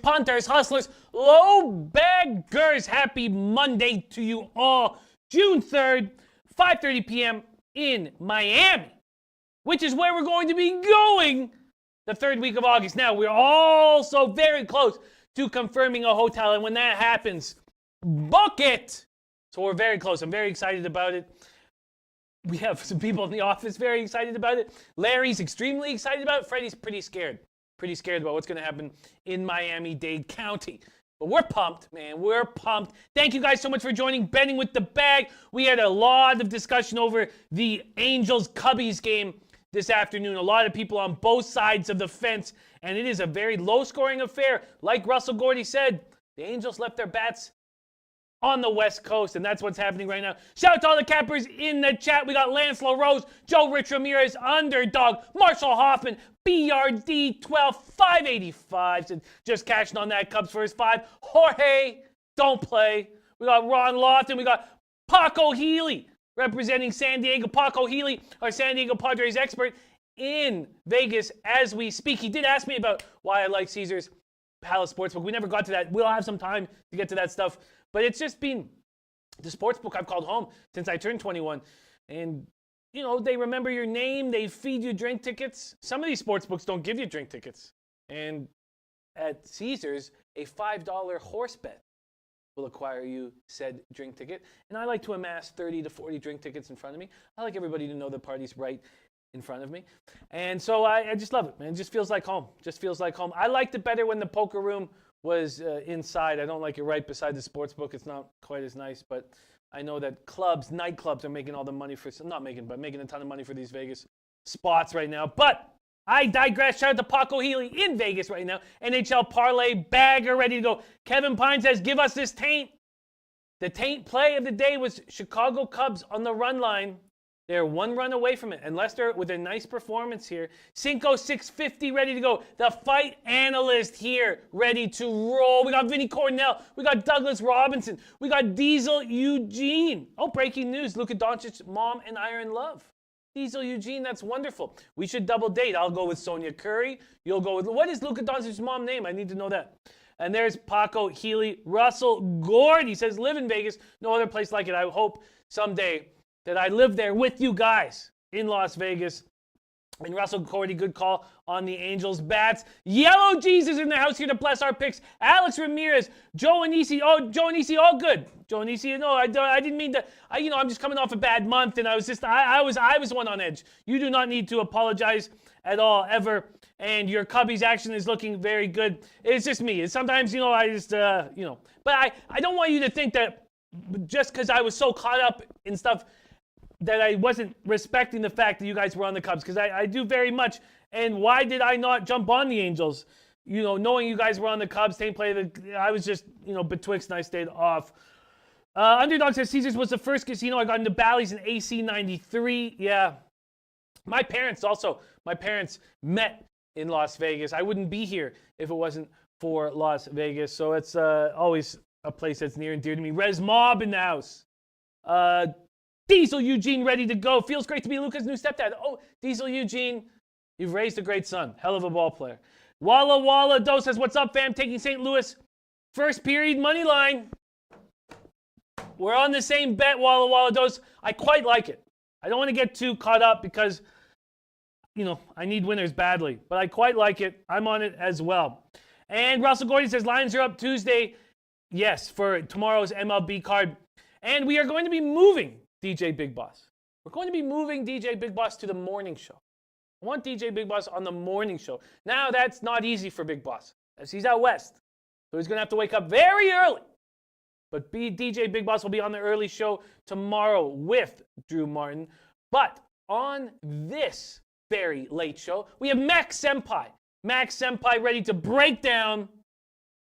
Punters, hustlers, low baggers, happy Monday to you all. June 3rd, 5:30 p.m. in Miami, which is where we're going to be going the third week of August. Now, we're also very close to confirming a hotel, and when that happens, book it. So we're very close. I'm very excited about it. We have some people in the office very excited about it. Larry's extremely excited about it. Freddie's pretty scared about what's going to happen in Miami-Dade County. But we're pumped, man. We're pumped. Thank you guys so much for joining Betting with the Bag. We had a lot of discussion over the Angels-Cubbies game this afternoon. A lot of people on both sides of the fence, and it is a very low-scoring affair. Like Russell Gordy said, the Angels left their bats on the West Coast, and that's what's happening right now. Shout out to all the cappers in the chat. We got Lance LaRose, Joe Rich Ramirez, Underdog, Marshall Hoffman, BRD 12,585, and just cashing on that Cubs first five. Jorge, don't play. We got Ron Lofton. We got Paco Healy representing San Diego. Paco Healy, our San Diego Padres expert in Vegas as we speak. He did ask me about why I like Caesars Palace Sportsbook. We never got to that. We'll have some time to get to that stuff. But it's just been the sportsbook I've called home since I turned 21. And, you know, they remember your name. They feed you drink tickets. Some of these sportsbooks don't give you drink tickets. And at Caesars, a $5 horse bet will acquire you said drink ticket. And I like to amass 30 to 40 drink tickets in front of me. I like everybody to know the party's right in front of me. And so I just love it, man. It just feels like home. Just feels like home. I liked it better when the poker room was inside. I don't like it right beside the sports book. It's not quite as nice, but I know that nightclubs are making all the money for, making a ton of money for these Vegas spots right now. But I digress. Shout out to Paco Healy in Vegas right now. NHL parlay bagger ready to go. Kevin Pine says, give us this taint. The taint play of the day was Chicago Cubs on the run line. They're one run away from it. And Lester with a nice performance here. Cinco 650 ready to go. The fight analyst here ready to roll. We got Vinny Cornell. We got Douglas Robinson. We got Diesel Eugene. Oh, breaking news. Luka Doncic's mom and I are in love. Diesel Eugene, that's wonderful. We should double date. I'll go with Sonia Curry. You'll go with, what is Luka Doncic's mom's name? I need to know that. And there's Paco Healy. Russell Gord, he says, live in Vegas. No other place like it. I hope someday that I live there with you guys in Las Vegas. And Russell Cordy, good call on the Angels bats. Yellow Jesus in the house here to bless our picks. Alex Ramirez, Joe Anisi. Oh, Joe Anisi, all good. Joe Anisi, no, I didn't mean to. I'm just coming off a bad month, and I was one on edge. You do not need to apologize at all, ever. And your Cubbies action is looking very good. It's just me. Sometimes, I just, But I don't want you to think that just because I was so caught up in stuff that I wasn't respecting the fact that you guys were on the Cubs, because I do very much. And why did I not jump on the Angels? Knowing you guys were on the Cubs, same play, I was just, betwixt and I stayed off. Underdog says Caesars was the first casino I got into Bally's in AC 93. Yeah. My parents met in Las Vegas. I wouldn't be here if it wasn't for Las Vegas. So it's always a place that's near and dear to me. Res Mob in the house. Diesel Eugene ready to go. Feels great to be Luca's new stepdad. Oh, Diesel Eugene, you've raised a great son. Hell of a ball player. Walla Walla Doe says, what's up, fam? Taking St. Louis. First period money line. We're on the same bet, Walla Walla Doe. I quite like it. I don't want to get too caught up because, I need winners badly. But I quite like it. I'm on it as well. And Russell Gordy says, Lions are up Tuesday. Yes, for tomorrow's MLB card. And we are going to be moving DJ Big Boss. We're going to be moving DJ Big Boss to the morning show. I want DJ Big Boss on the morning show. Now, that's not easy for Big Boss, as he's out west. So he's going to have to wake up very early. But DJ Big Boss will be on the early show tomorrow with Drew Martin. But on this very late show, we have Max Senpai. Max Senpai ready to break down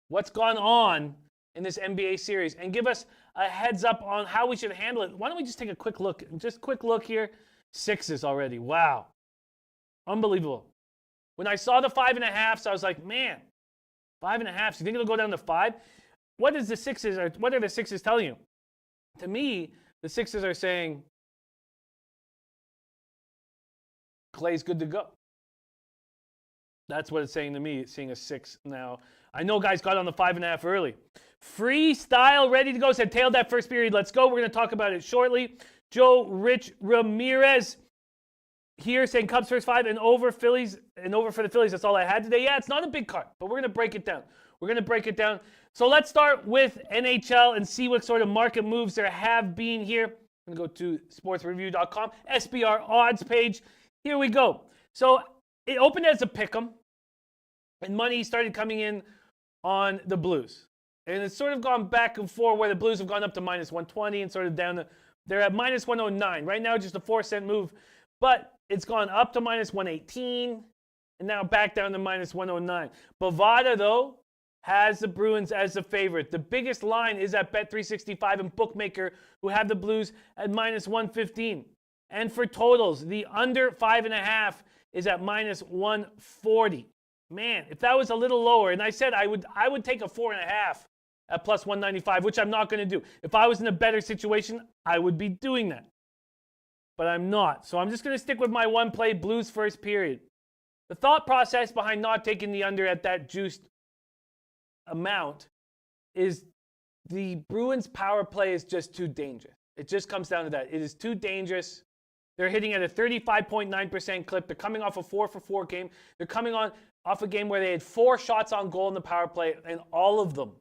what's gone on in this NBA series and give us a heads up on how we should handle it. Why don't we just take a quick look? Just quick look here. 6s already. Wow. Unbelievable. When I saw the 5.5s, I was like, man, 5.5s. You think it'll go down to 5? What are the 6s telling you? To me, the 6s are saying Clay's good to go. That's what it's saying to me. It's seeing a 6 now. I know guys got on the 5.5 early. Freestyle ready to go. Said tailed that first period. Let's go. We're going to talk about it shortly. Joe Rich Ramirez here saying Cubs first 5 and over Phillies and over for the Phillies. That's all I had today. Yeah, it's not a big card, but we're going to break it down. So let's start with NHL and see what sort of market moves there have been here. I'm going to go to sportsreview.com, SBR odds page. Here we go. So it opened as a pick'em, and money started coming in on the Blues. And it's sort of gone back and forth where the Blues have gone up to minus 120 and sort of down to, they're at minus 109. Right now, just a 4-cent move, but it's gone up to minus 118 and now back down to minus 109. Bovada, though, has the Bruins as the favorite. The biggest line is at Bet365 and Bookmaker, who have the Blues at minus 115. And for totals, the under 5.5 is at minus 140. Man, if that was a little lower, and I said I would take a 4.5 at plus 195, which I'm not going to do. If I was in a better situation, I would be doing that. But I'm not. So I'm just going to stick with my one play Blues first period. The thought process behind not taking the under at that juiced amount is the Bruins power play is just too dangerous. It just comes down to that. It is too dangerous. They're hitting at a 35.9% clip. They're coming off a 4-for-4 game. They're coming off a game where they had 4 shots on goal in the power play, and all of them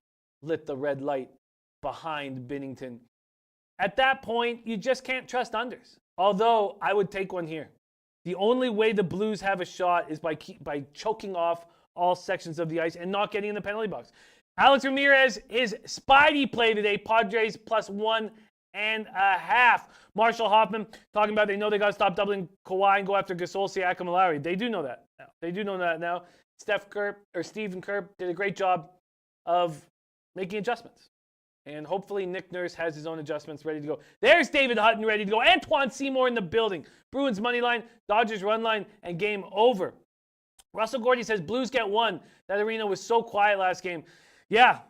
lit the red light behind Binnington. At that point, you just can't trust unders. Although, I would take one here. The only way the Blues have a shot is by choking off all sections of the ice and not getting in the penalty box. Alex Ramirez is Spidey play today. Padres plus 1.5. Marshall Hoffman talking about they know they got to stop doubling Kawhi and go after Gasol, Siakam, and Lowry. They do know that now. Stephen Kerr did a great job of making adjustments. And hopefully Nick Nurse has his own adjustments ready to go. There's David Hutton ready to go. Antoine Seymour in the building. Bruins money line, Dodgers run line, and game over. Russell Gordy says Blues get 1. That arena was so quiet last game. Yeah,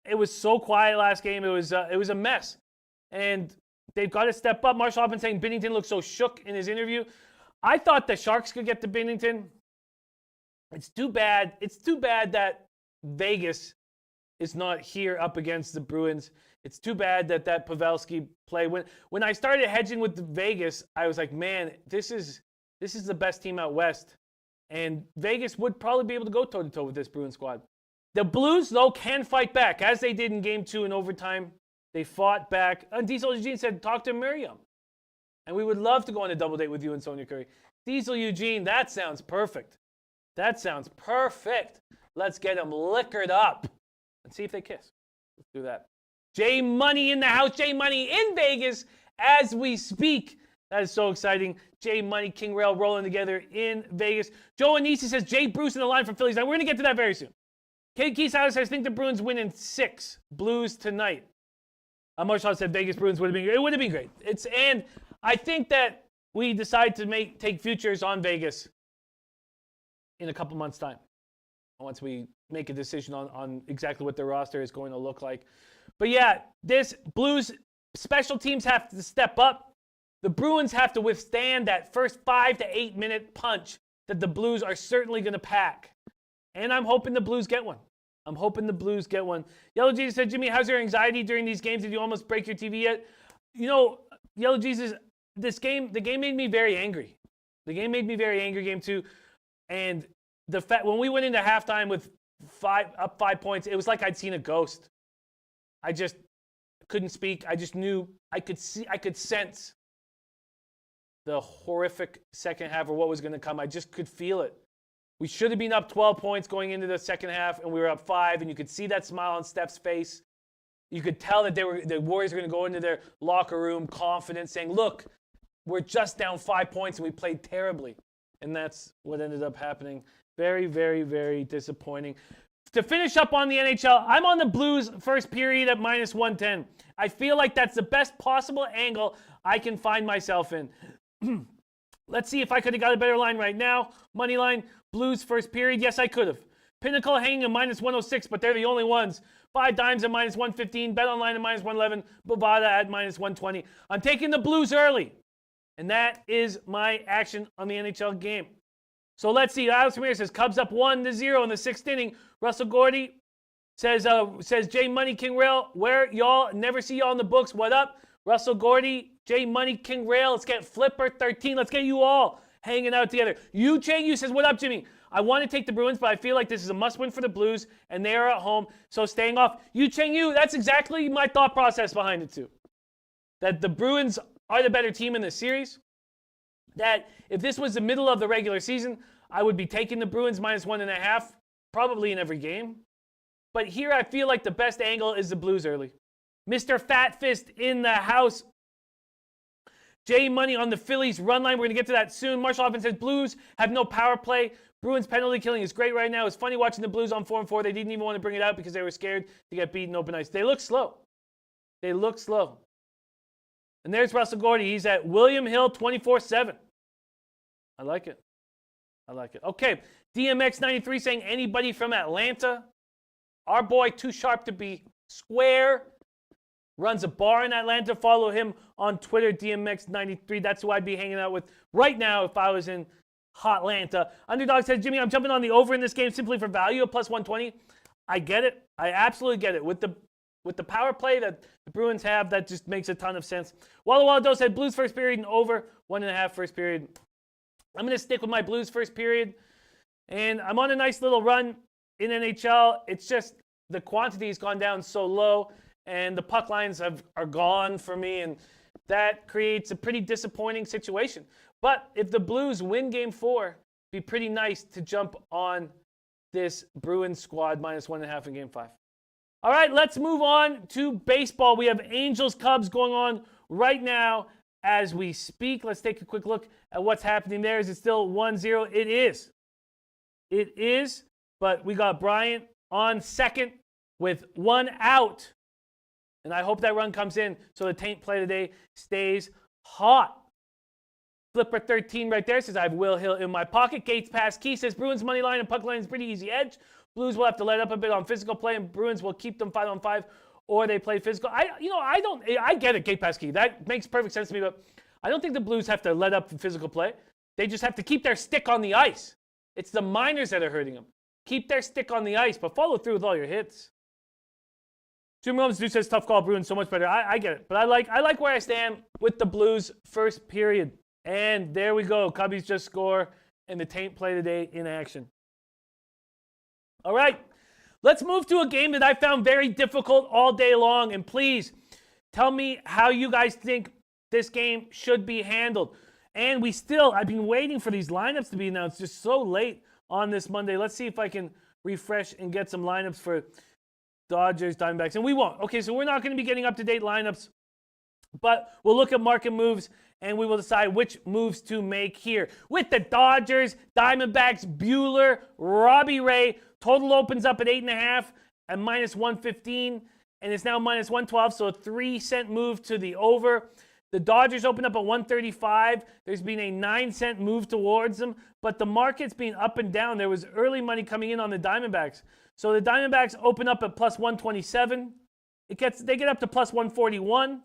it was so quiet last game. It was a mess. And they've got to step up. Marshall Hoffman saying Binnington looked so shook in his interview. I thought the Sharks could get to Binnington. It's too bad. It's too bad that Vegas is not here up against the Bruins. It's too bad that Pavelski play. When I started hedging with Vegas, I was like, man, this is the best team out west. And Vegas would probably be able to go toe-to-toe with this Bruins squad. The Blues, though, can fight back, as they did in Game 2 in overtime. They fought back. And Diesel Eugene said, talk to Miriam. And we would love to go on a double date with you and Sonia Curry. Diesel Eugene, that sounds perfect. Let's get them liquored up and see if they kiss. Let's do that. J Money in the house. J Money in Vegas as we speak. That is so exciting. J Money, King Rail rolling together in Vegas. Joe Anisi says Jay Bruce in the line from Phillies. Now, we're going to get to that very soon. Kate Keysauer says, I think the Bruins win in 6. Blues tonight. Marshall said Vegas Bruins would have been great. It would have been great. And I think that we decide to take futures on Vegas in a couple months' time. Once we make a decision on exactly what their roster is going to look like. But yeah, this Blues special teams have to step up. The Bruins have to withstand that first 5 to 8 minute punch that the Blues are certainly going to pack. And I'm hoping the Blues get one. Yellow Jesus said, Jimmy, how's your anxiety during these games? Did you almost break your TV yet? You know, Yellow Jesus, the game made me very angry. Game 2. And the fact when we went into halftime with 5 points, it was like I'd seen a ghost. I just couldn't speak. I just knew I could sense the horrific second half or what was going to come. I just could feel it. We should have been up 12 points going into the second half, and we were up 5, and you could see that smile on Steph's face. You could tell that the Warriors were going to go into their locker room confident, saying, look, we're just down 5 points, and we played terribly. And that's what ended up happening. Very, very, very disappointing. to finish up on the NHL, I'm on the Blues first period at minus 110. I feel like that's the best possible angle I can find myself in. Let's see if I could have got a better line right now. Money line, Blues first period. Yes, I could have. Pinnacle hanging at minus 106, but they're the only ones. 5 dimes at minus 115. Bet online at minus 111. Bovada at minus 120. I'm taking the Blues early. And that is my action on the NHL game. So let's see. Alex Ramirez says Cubs up 1-0 in the 6th inning. Russell Gordy says J Money King Rail, where y'all never see y'all in the books. What up? Russell Gordy, J Money King Rail. Let's get Flipper 13. Let's get you all hanging out together. Yu Chang Yu says, what up, Jimmy? I want to take the Bruins, but I feel like this is a must-win for the Blues, and they are at home, so staying off. Yu Chang Yu, that's exactly my thought process behind it, too. That the Bruins are the better team in this series. That if this was the middle of the regular season, I would be taking the Bruins minus 1.5, probably in every game. But here I feel like the best angle is the Blues early. Mr. Fat Fist in the house. J Money on the Phillies run line. We're going to get to that soon. Marshall Hoffman says Blues have no power play. Bruins penalty killing is great right now. It's funny watching the Blues on 4-4. They didn't even want to bring it out because they were scared to get beaten open ice. They look slow. They look slow. And there's Russell Gordy. He's at William Hill 24/7. I like it. I like it. Okay. DMX93 saying anybody from Atlanta. Our boy, Too Sharp to Be Square, runs a bar in Atlanta. Follow him on Twitter, DMX93. That's who I'd be hanging out with right now if I was in Hotlanta. Underdog says, Jimmy, I'm jumping on the over in this game simply for value of plus 120. I get it. I absolutely get it. With the power play that the Bruins have, that just makes a ton of sense. Walla Walla Doe said Blues first period and over 1.5 first period. I'm going to stick with my Blues first period. And I'm on a nice little run in NHL. It's just the quantity has gone down so low, and the puck lines are gone for me, and that creates a pretty disappointing situation. But if the Blues win Game 4, it'd be pretty nice to jump on this Bruins squad minus 1.5 in Game 5. All right, let's move on to baseball. We have Angels-Cubs going on right now as we speak. Let's take a quick look at what's happening there. Is it still 1-0? It is. It is, but we got Bryant on second with 1 out. And I hope that run comes in so the taint play today stays hot. Flipper 13 right there says I have Will Hill in my pocket. Gates pass key says Bruins money line and puck line is pretty easy edge. Blues will have to let up a bit on physical play, and Bruins will keep them 5-on-5, or they play physical. I get it, Gate pass key. That makes perfect sense to me, but I don't think the Blues have to let up for physical play. They just have to keep their stick on the ice. It's the minors that are hurting them. Keep their stick on the ice, but follow through with all your hits. Jim Rollins do says tough call, Bruins so much better. I get it, but I like where I stand with the Blues first period. And there we go. Cubbies just score, and the taint play today in action. All right, let's move to a game that I found very difficult all day long. And please tell me how you guys think this game should be handled. And I've been waiting for these lineups to be announced just so late on this Monday. Let's see if I can refresh and get some lineups for Dodgers, Diamondbacks. And we won't. Okay, so we're not going to be getting up-to-date lineups, but we'll look at market moves and we will decide which moves to make here. With the Dodgers, Diamondbacks, Buehler, Robbie Ray, total opens up at 8.5 at minus 115, and it's now minus 112, so a 3-cent move to the over. The Dodgers open up at 135. There's been a 9-cent move towards them, but the market's been up and down. There was early money coming in on the Diamondbacks. So the Diamondbacks open up at plus 127. They get up to plus 141.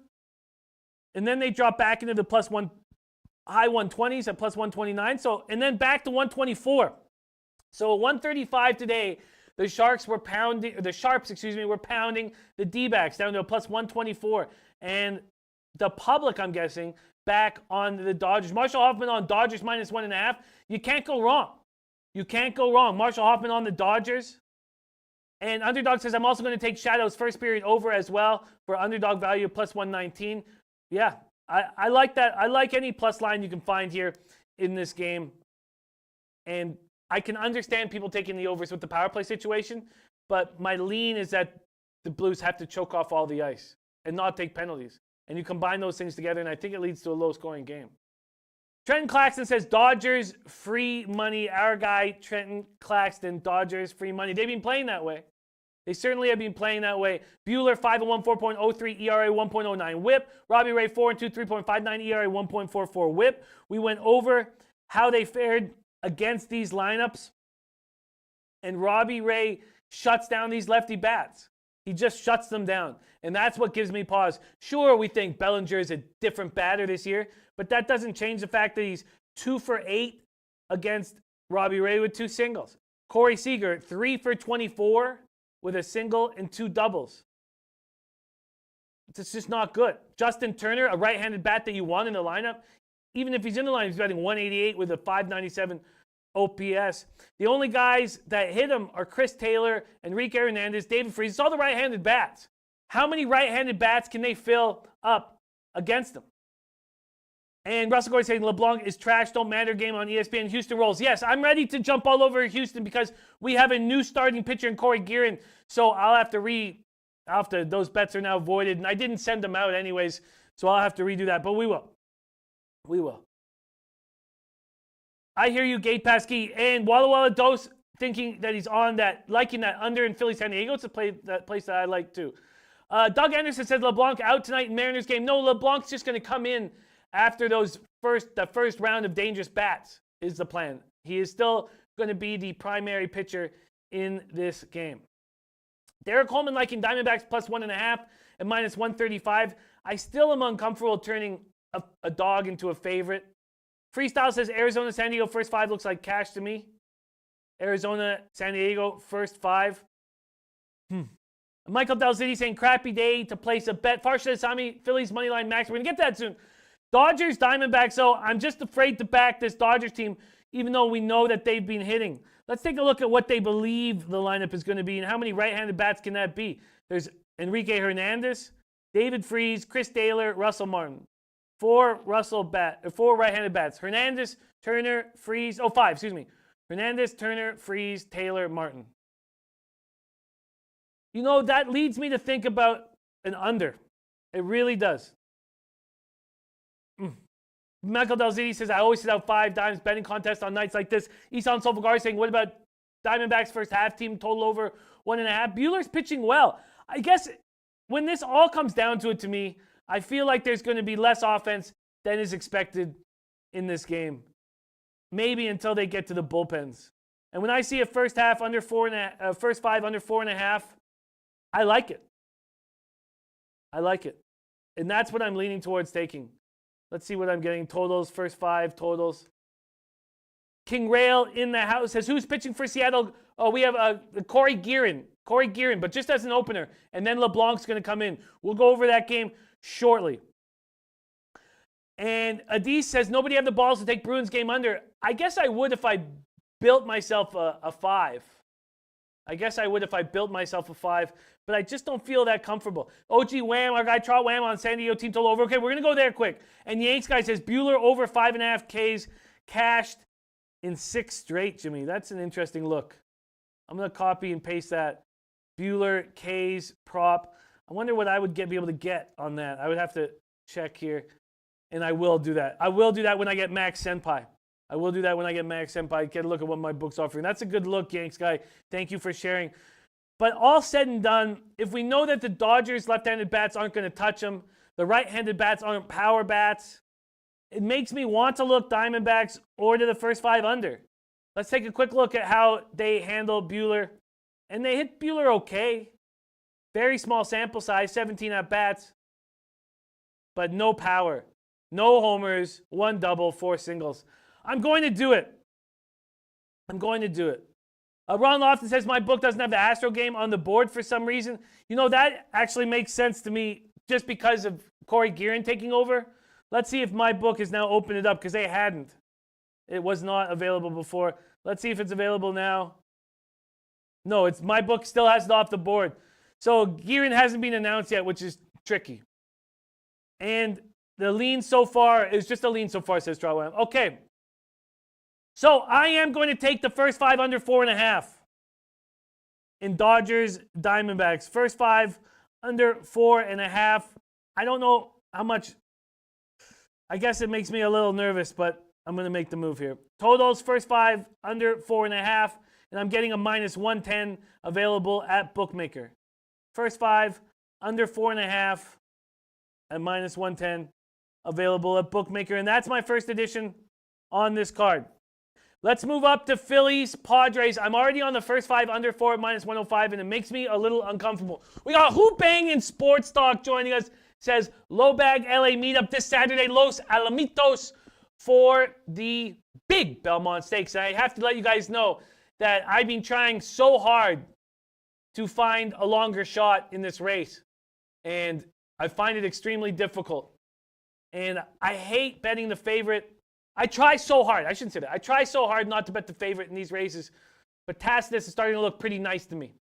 And then they drop back into the high 120s at plus 129. And then back to 124. So at 135 today, the Sharps were pounding the D-backs down to a plus 124. And the public, I'm guessing, back on the Dodgers. Marshall Hoffman on Dodgers minus 1.5. You can't go wrong. You can't go wrong. Marshall Hoffman on the Dodgers. And Underdog says, I'm also going to take Shadow's first period over as well for underdog value of plus 119. Yeah, I like that. I like any plus line you can find here in this game. And I can understand people taking the overs with the power play situation, but my lean is that the Blues have to choke off all the ice and not take penalties. And you combine those things together, and I think it leads to a low-scoring game. Trenton Claxton says Dodgers free money. Our guy, Trenton Claxton, Dodgers free money. They've been playing that way. They certainly have been playing that way. Bueller, 5-1, 4.03 ERA, 1.09 whip. Robbie Ray, 4-2, 3.59 ERA, 1.44 whip. We went over how they fared against these lineups. And Robbie Ray shuts down these lefty bats. He just shuts them down. And that's what gives me pause. Sure, we think Bellinger is a different batter this year, but that doesn't change the fact that he's 2 for 8 against Robbie Ray with 2 singles. Corey Seager, 3 for 24 with a single and 2 doubles. It's just not good. Justin Turner, a right-handed bat that you want in the lineup, even if he's in the lineup, he's batting 188 with a 597 OPS. The only guys that hit him are Chris Taylor, Enrique Hernandez, David Freese. It's all the right-handed bats. How many right-handed bats can they fill up against them? And Russell Gordon saying LeBlanc is trash, don't matter game on ESPN. Houston rolls. Yes, I'm ready to jump all over Houston because we have a new starting pitcher in Corey Guerin. So I'll have to those bets are now voided. And I didn't send them out anyways, so I'll have to redo that. But we will. We will. I hear you, Gate Pasky. And Walla Walla Dose thinking that he's on that, liking that under in Philly San Diego. It's a place that I like too. Doug Anderson says LeBlanc out tonight in Mariners game. No, LeBlanc's just going to come in after the first round of dangerous bats is the plan. He is still going to be the primary pitcher in this game. Derek Coleman liking Diamondbacks plus 1.5 and minus 135. I still am uncomfortable turning a dog into a favorite. Freestyle says Arizona, San Diego, first 5 looks like cash to me. Arizona, San Diego, first 5. Michael Dalzidi saying crappy day to place a bet. Farshad Sami, Phillies moneyline max. We're going to get to that soon. Dodgers, Diamondbacks. So I'm just afraid to back this Dodgers team, even though we know that they've been hitting. Let's take a look at what they believe the lineup is going to be and how many right-handed bats can that be. There's Enrique Hernandez, David Freese, Chris Taylor, Russell Martin. 4 right-handed bats. Hernandez, Turner, Freese. 5, excuse me. Hernandez, Turner, Freese, Taylor, Martin. You know, that leads me to think about an under. It really does. Michael Dalzidi says, I always sit out 5 dimes betting contest on nights like this. Isan Solfagar saying, what about Diamondbacks first half team total over 1.5? Bueller's pitching well. I guess when this all comes down to it to me, I feel like there's going to be less offense than is expected in this game. Maybe until they get to the bullpens. And when I see a first half under 4.5, first 5 under 4.5, I like it. I like it. And that's what I'm leaning towards taking. Let's see what I'm getting. Totals, first 5 totals. King Rail in the house says, who's pitching for Seattle? Oh, we have Corey Guerin. Corey Guerin, but just as an opener. And then LeBlanc's going to come in. We'll go over that game shortly. And Adis says, nobody have the balls to take Bruins game under. I guess I would if I built myself a 5. I guess I would if I built myself a 5, but I just don't feel that comfortable. OG Wham, our guy Trot Wham on San Diego team total over. Okay, we're going to go there quick. And Yanks guy says Bueller over 5.5 Ks cashed in 6 straight, Jimmy. That's an interesting look. I'm going to copy and paste that. Bueller, Ks, prop. I wonder what I would be able to get on that. I would have to check here, and I will do that. I will do that when I get Max Senpai. I will do that when I get Max Senpai. Get a look at what my book's offering. That's a good look, Yanks guy. Thank you for sharing. But all said and done, if we know that the Dodgers left-handed bats aren't going to touch them, the right-handed bats aren't power bats, it makes me want to look Diamondbacks or to the first 5 under. Let's take a quick look at how they handle Bueller. And they hit Bueller okay. Very small sample size, 17 at-bats. But no power. No homers, 1 double, 4 singles. I'm going to do it. I'm going to do it. Ron Lofton says my book doesn't have the Astro game on the board for some reason. You know, that actually makes sense to me just because of Corey Guerin taking over. Let's see if my book has now opened it up because they hadn't. It was not available before. Let's see if it's available now. No, it's my book still has it off the board. So Guerin hasn't been announced yet, which is tricky. And the lean so far is just a lean so far, says Strawwham. Okay. So I am going to take the first 5 under 4.5 in Dodgers Diamondbacks. First 5 under 4.5. I don't know how much. I guess it makes me a little nervous, but I'm going to make the move here. Totals, first 5 under 4.5. And I'm getting a minus 110 available at Bookmaker. First 5 under 4.5 at minus 110 available at Bookmaker. And that's my first edition on this card. Let's move up to Phillies, Padres. I'm already on the first 5 under 4 at minus 105, and it makes me a little uncomfortable. We got Hoop Bangin' Sports Talk joining us. Says, low bag LA meetup this Saturday, Los Alamitos, for the big Belmont Stakes. And I have to let you guys know that I've been trying so hard to find a longer shot in this race. And I find it extremely difficult. And I hate betting the favorite. I try so hard. I shouldn't say that. I try so hard not to bet the favorite in these races. But Tacitus is starting to look pretty nice to me.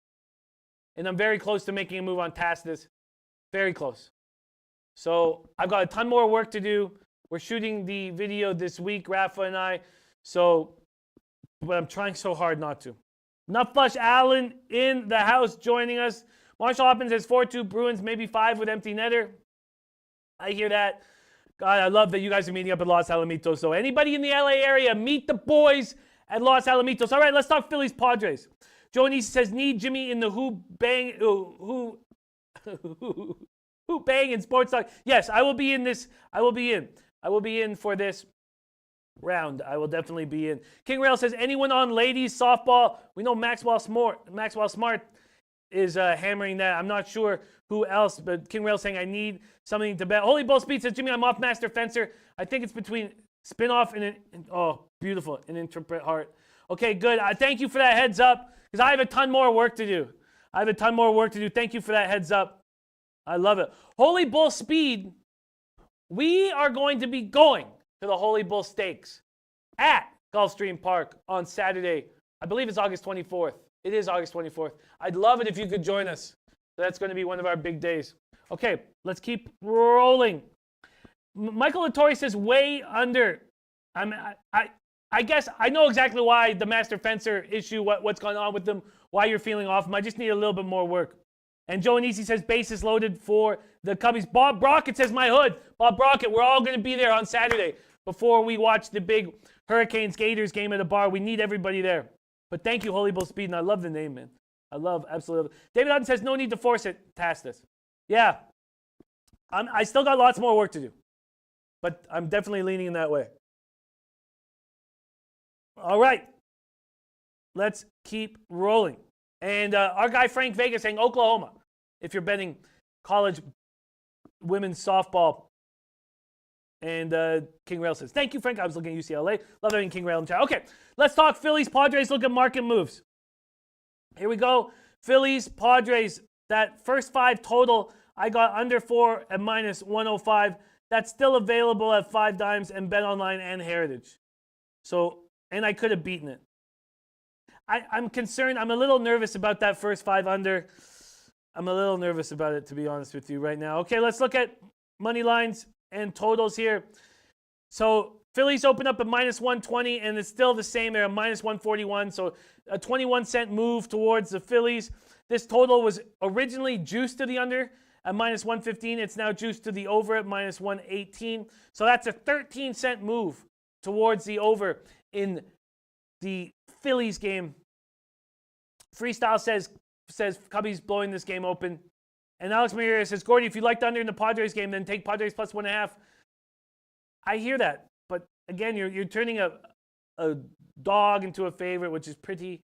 And I'm very close to making a move on Tacitus. Very close. So I've got a ton more work to do. We're shooting the video this week, Rafa and I. But I'm trying so hard not to. Nutflush Allen in the house joining us. Marshall Hoppins has 4-2 Bruins, maybe 5 with empty netter. I hear that. God, I love that you guys are meeting up at Los Alamitos. So anybody in the LA area, meet the boys at Los Alamitos. All right, let's talk Phillies Padres. Joe Anisi says, need Jimmy in the who bang in sports talk. Yes, I will be in this. I will be in for this round. I will definitely be in. King Rail says, anyone on ladies softball? We know Maxwell Smart is hammering that. I'm not sure who else, but King Rail saying, I need something to bet. Holy Bull Speed says, Jimmy, I'm off Master Fencer. I think it's between spin-off and beautiful, an Interpret Heart. Okay, good. Thank you for that heads up, because I have a ton more work to do. Thank you for that heads up. I love it. Holy Bull Speed, we are going to be going to the Holy Bull Stakes at Gulfstream Park on Saturday. I believe it's August 24th. It is August 24th. I'd love it if you could join us. That's going to be one of our big days. Okay, let's keep rolling. Michael Lattori says way under. I guess I know exactly why the Master Fencer issue, what's going on with them, why you're feeling off them. I just need a little bit more work. And Joe Anisi says bases loaded for the Cubbies. Bob Brockett says my hood. Bob Brockett, we're all going to be there on Saturday before we watch the big Hurricanes Gators game at a bar. We need everybody there. But thank you, Holy Bull Speed, and I love the name, man. Absolutely. David Hutton says no need to force it. Tacitus. Yeah. I still got lots more work to do. But I'm definitely leaning in that way. All right. Let's keep rolling. And our guy Frank Vega saying Oklahoma, if you're betting college women's softball. And King Rail says, thank you, Frank. I was looking at UCLA. Love having King Rail in chat. Okay, let's talk Phillies, Padres. Look at market moves. Here we go. Phillies, Padres. That first 5 total, I got under 4 at minus 105. That's still available at 5 dimes and Bet Online and Heritage. So, and I could have beaten it. I'm concerned. I'm a little nervous about that first 5 under. I'm a little nervous about it, to be honest with you right now. Okay, let's look at money lines and totals here. So Phillies open up at minus 120, and it's still the same. They're at minus 141, so a 21-cent move towards the Phillies. This total was originally juiced to the under at minus 115. It's now juiced to the over at minus 118. So that's a 13-cent move towards the over in the Phillies game. Freestyle says Cubbies blowing this game open. And Alex Maria says, Gordy, if you like the under in the Padres game, then take Padres plus 1.5. I hear that. But again, you're turning a dog into a favorite, which is pretty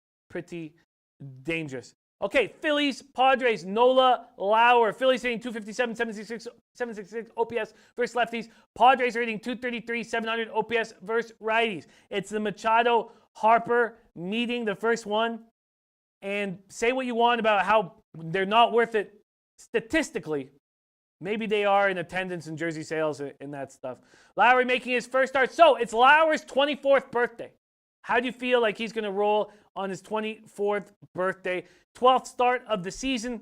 dangerous. Okay, Phillies, Padres, Nola, Lauer. Phillies hitting 257, 766 OPS versus lefties. Padres are hitting 233, 700 OPS versus righties. It's the Machado Harper meeting, the first one. And say what you want about how they're not worth it statistically. Maybe they are in attendance and jersey sales and that stuff. Lowry making his first start. So it's Lauer's 24th birthday. How do you feel like he's going to roll on his 24th birthday? 12th start of the season.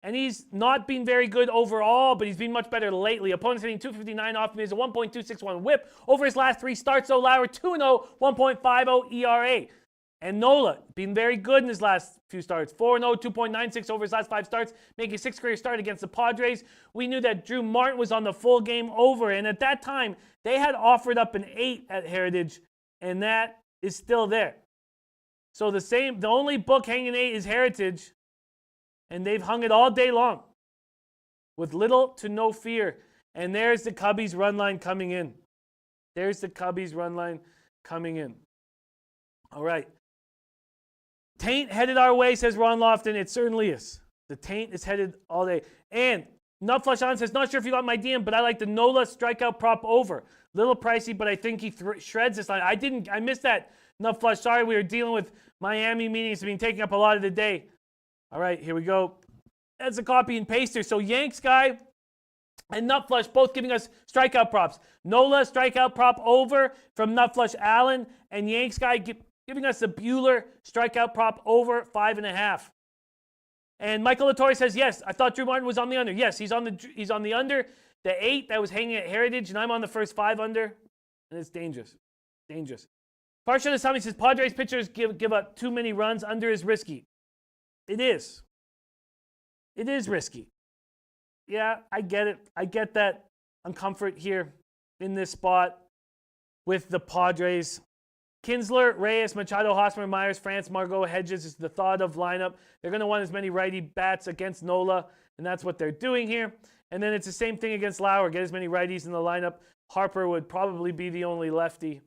And he's not been very good overall, but he's been much better lately. Opponents hitting 259 off him. He has a 1.261 whip over his last 3 starts. So Lauer 2-0, 1.50 ERA. And Nola, been very good in his last few starts. 4-0, 2.96 over his last 5 starts, making 6th career start against the Padres. We knew that Drew Martin was on the full game over, and at that time, they had offered up an 8 at Heritage, and that is still there. So the only book hanging 8 is Heritage, and they've hung it all day long with little to no fear. And there's the Cubbies run line coming in. There's the Cubbies run line coming in. All right. Taint headed our way, says Ron Lofton. It certainly is. The taint is headed all day. And Nut Flush On says, not sure if you got my DM, but I like the Nola strikeout prop over. Little pricey, but I think he shreds this line. I missed that, Nut Flush. Sorry, we were dealing with Miami meetings. It's been taking up a lot of the day. All right, here we go. That's a copy and paster. So Yanks guy and Nut Flush both giving us strikeout props. Nola strikeout prop over from Nut Flush Allen, and Yanks guy giving us the Bueller strikeout prop over 5.5. And Michael Latore says, yes, I thought Drew Martin was on the under. Yes, he's on the under. The 8 that was hanging at Heritage, and I'm on the first 5 under. And it's dangerous. Dangerous. Parsha Asami says, Padres pitchers give up too many runs. Under is risky. It is. It is risky. Yeah, I get it. I get that uncomfort here in this spot with the Padres. Kinsler, Reyes, Machado, Hosmer, Myers, France, Margot, Hedges is the thought of lineup. They're going to want as many righty bats against Nola, and that's what they're doing here. And then it's the same thing against Lauer. Get as many righties in the lineup. Harper would probably be the only lefty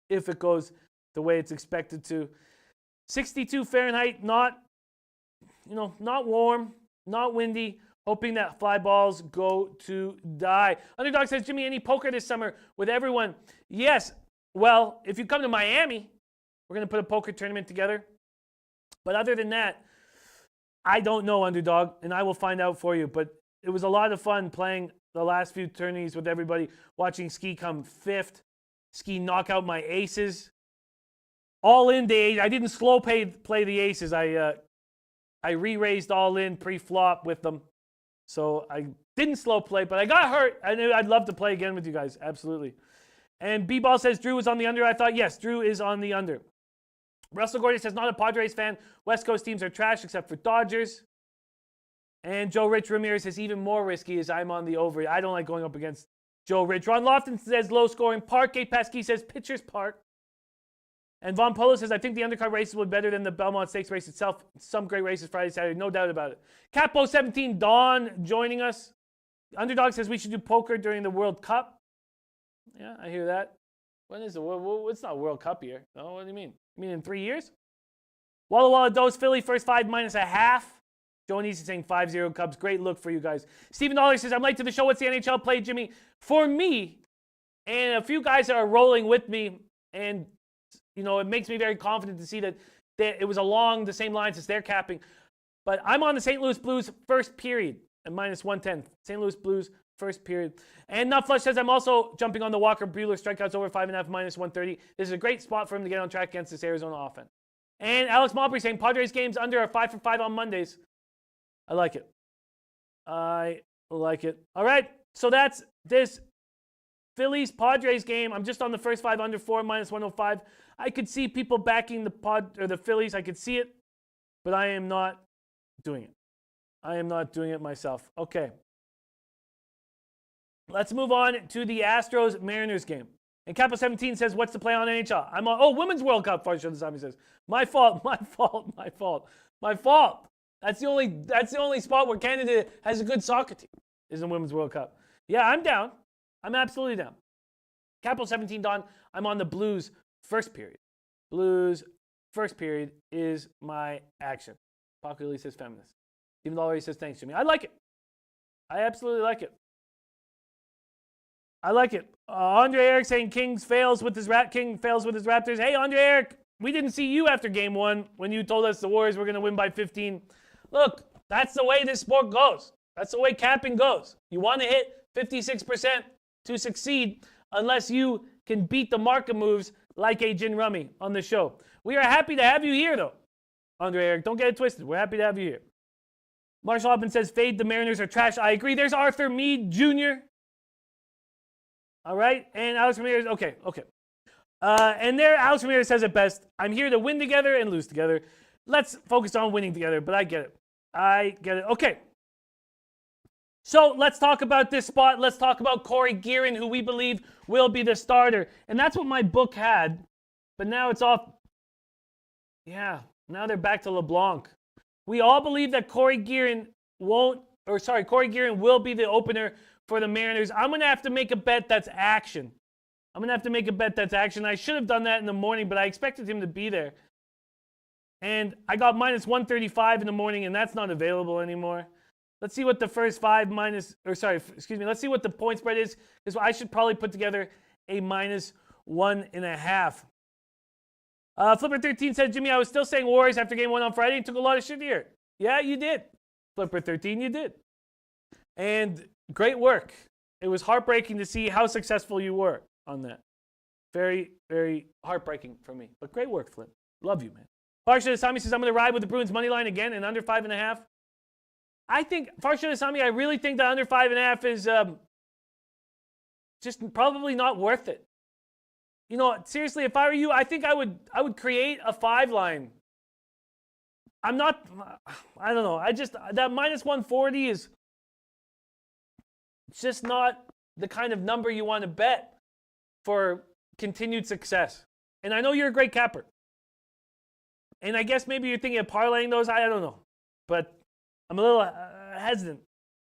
if it goes the way it's expected to. 62 Fahrenheit, not warm, not windy. Hoping that fly balls go to die. Underdog says, Jimmy, any poker this summer with everyone? Yes. Well, if you come to Miami, we're going to put a poker tournament together. But other than that, I don't know, Underdog, and I will find out for you. But it was a lot of fun playing the last few tourneys with everybody, watching Ski come 5th, Ski knock out my aces. All in day, I didn't slow play the aces. I re-raised all in pre-flop with them. So I didn't slow play, but I got hurt. I knew I'd love to play again with you guys. Absolutely. And B-Ball says Drew is on the under. I thought, yes, Drew is on the under. Russell Gordy says, not a Padres fan. West Coast teams are trash except for Dodgers. And Joe Rich Ramirez says, even more risky as I'm on the over. I don't like going up against Joe Rich. Ron Lofton says, low scoring park. Kate Pasky says, pitcher's park. And Von Polo says, I think the undercard races will be better than the Belmont Stakes race itself. Some great races Friday, Saturday. No doubt about it. Capo 17, Dawn joining us. Underdog says we should do poker during the World Cup. Yeah, I hear that. When is it? It's not World Cup year. Oh, what do you mean? You mean in 3 years? Walla Walla Dose, Philly, first 5 -0.5. Joe Easy saying 5-0 Cubs. Great look for you guys. Stephen Dollar says, I'm late to the show. What's the NHL play, Jimmy? For me, and a few guys that are rolling with me, and it makes me very confident to see that it was along the same lines as they're capping. But I'm on the St. Louis Blues first period at -110. St. Louis Blues first period. And Nutflush says, I'm also jumping on the Walker Bueller strikeouts over 5.5 -130. This is a great spot for him to get on track against this Arizona offense. And Alex Malbury saying Padres games under are 5 for 5 on Mondays. I like it. I like it. All right. So that's this Phillies Padres game. I'm just on the first 5 under 4 -105. I could see people backing the Phillies. I could see it, but I am not doing it. I am not doing it myself. Okay. Let's move on to the Astros Mariners game. And Capo 17 says, what's the play on NHL? I'm on, Women's World Cup, Farsha Dasami says. My fault. That's the only spot where Canada has a good soccer team, is the Women's World Cup. Yeah, I'm down. I'm absolutely down. Capo 17 Don, I'm on the Blues first period. Blues first period is my action. Popularly says feminist. Even though already says thanks, Jimmy. I like it. I absolutely like it. I like it. Andre Eric saying King fails with his Raptors. Hey, Andre Eric, we didn't see you after game 1 when you told us the Warriors were going to win by 15. Look, that's the way this sport goes. That's the way capping goes. You want to hit 56% to succeed unless you can beat the market moves like a gin rummy on the show. We are happy to have you here, though. Andre Eric, don't get it twisted. We're happy to have you here. Marshall Hoffman says, fade, the Mariners are trash. I agree. There's Arthur Meade Jr. All right. And Alex Ramirez, okay. And there, Alex Ramirez says it best. I'm here to win together and lose together. Let's focus on winning together, but I get it. I get it. Okay. So let's talk about this spot. Let's talk about Corey Guerin, who we believe will be the starter. And that's what my book had. But now it's off. Yeah, now they're back to LeBlanc. We all believe that Corey Guerin will be the opener for the Mariners. I'm going to have to make a bet that's action. I should have done that in the morning, but I expected him to be there. And I got minus 135 in the morning, and that's not available anymore. Let's see what the first let's see what the point spread is, because I should probably put together a minus 1.5. Flipper13 said, Jimmy, I was still saying Warriors after game 1 on Friday and took a lot of shit here. Yeah, you did. Flipper13, you did. And great work. It was heartbreaking to see how successful you were on that. Very, very heartbreaking for me. But great work, Flip. Love you, man. Farsha Asami says, I'm going to ride with the Bruins money line again and under 5.5. I think, Farsha Asami, I really think that under 5.5 is just probably not worth it. You know, seriously, if I were you, I think I would create a 5 line. I don't know. That minus 140 is just not the kind of number you want to bet for continued success. And I know you're a great capper. And I guess maybe you're thinking of parlaying those. I don't know. But I'm a little hesitant.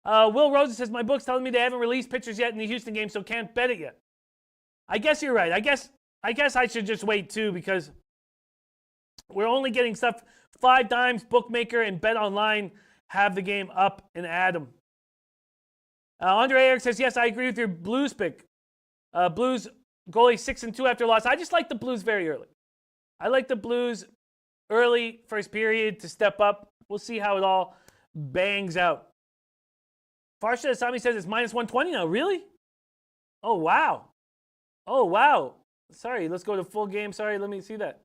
Will Rosa says, my book's telling me they haven't released pictures yet in the Houston game, so can't bet it yet. I guess you're right. I guess I should just wait too, because we're only getting stuff 5 times. Bookmaker and Bet Online have the game up and add them. Andre Eric says, yes, I agree with your Blues pick. Blues goalie 6-2 after loss. I just like the Blues very early. I like the Blues early, first period, to step up. We'll see how it all bangs out. Farsha Asami says it's minus 120 now. Really? Oh, wow. Oh, wow. Sorry, let's go to full game. Sorry, let me see that.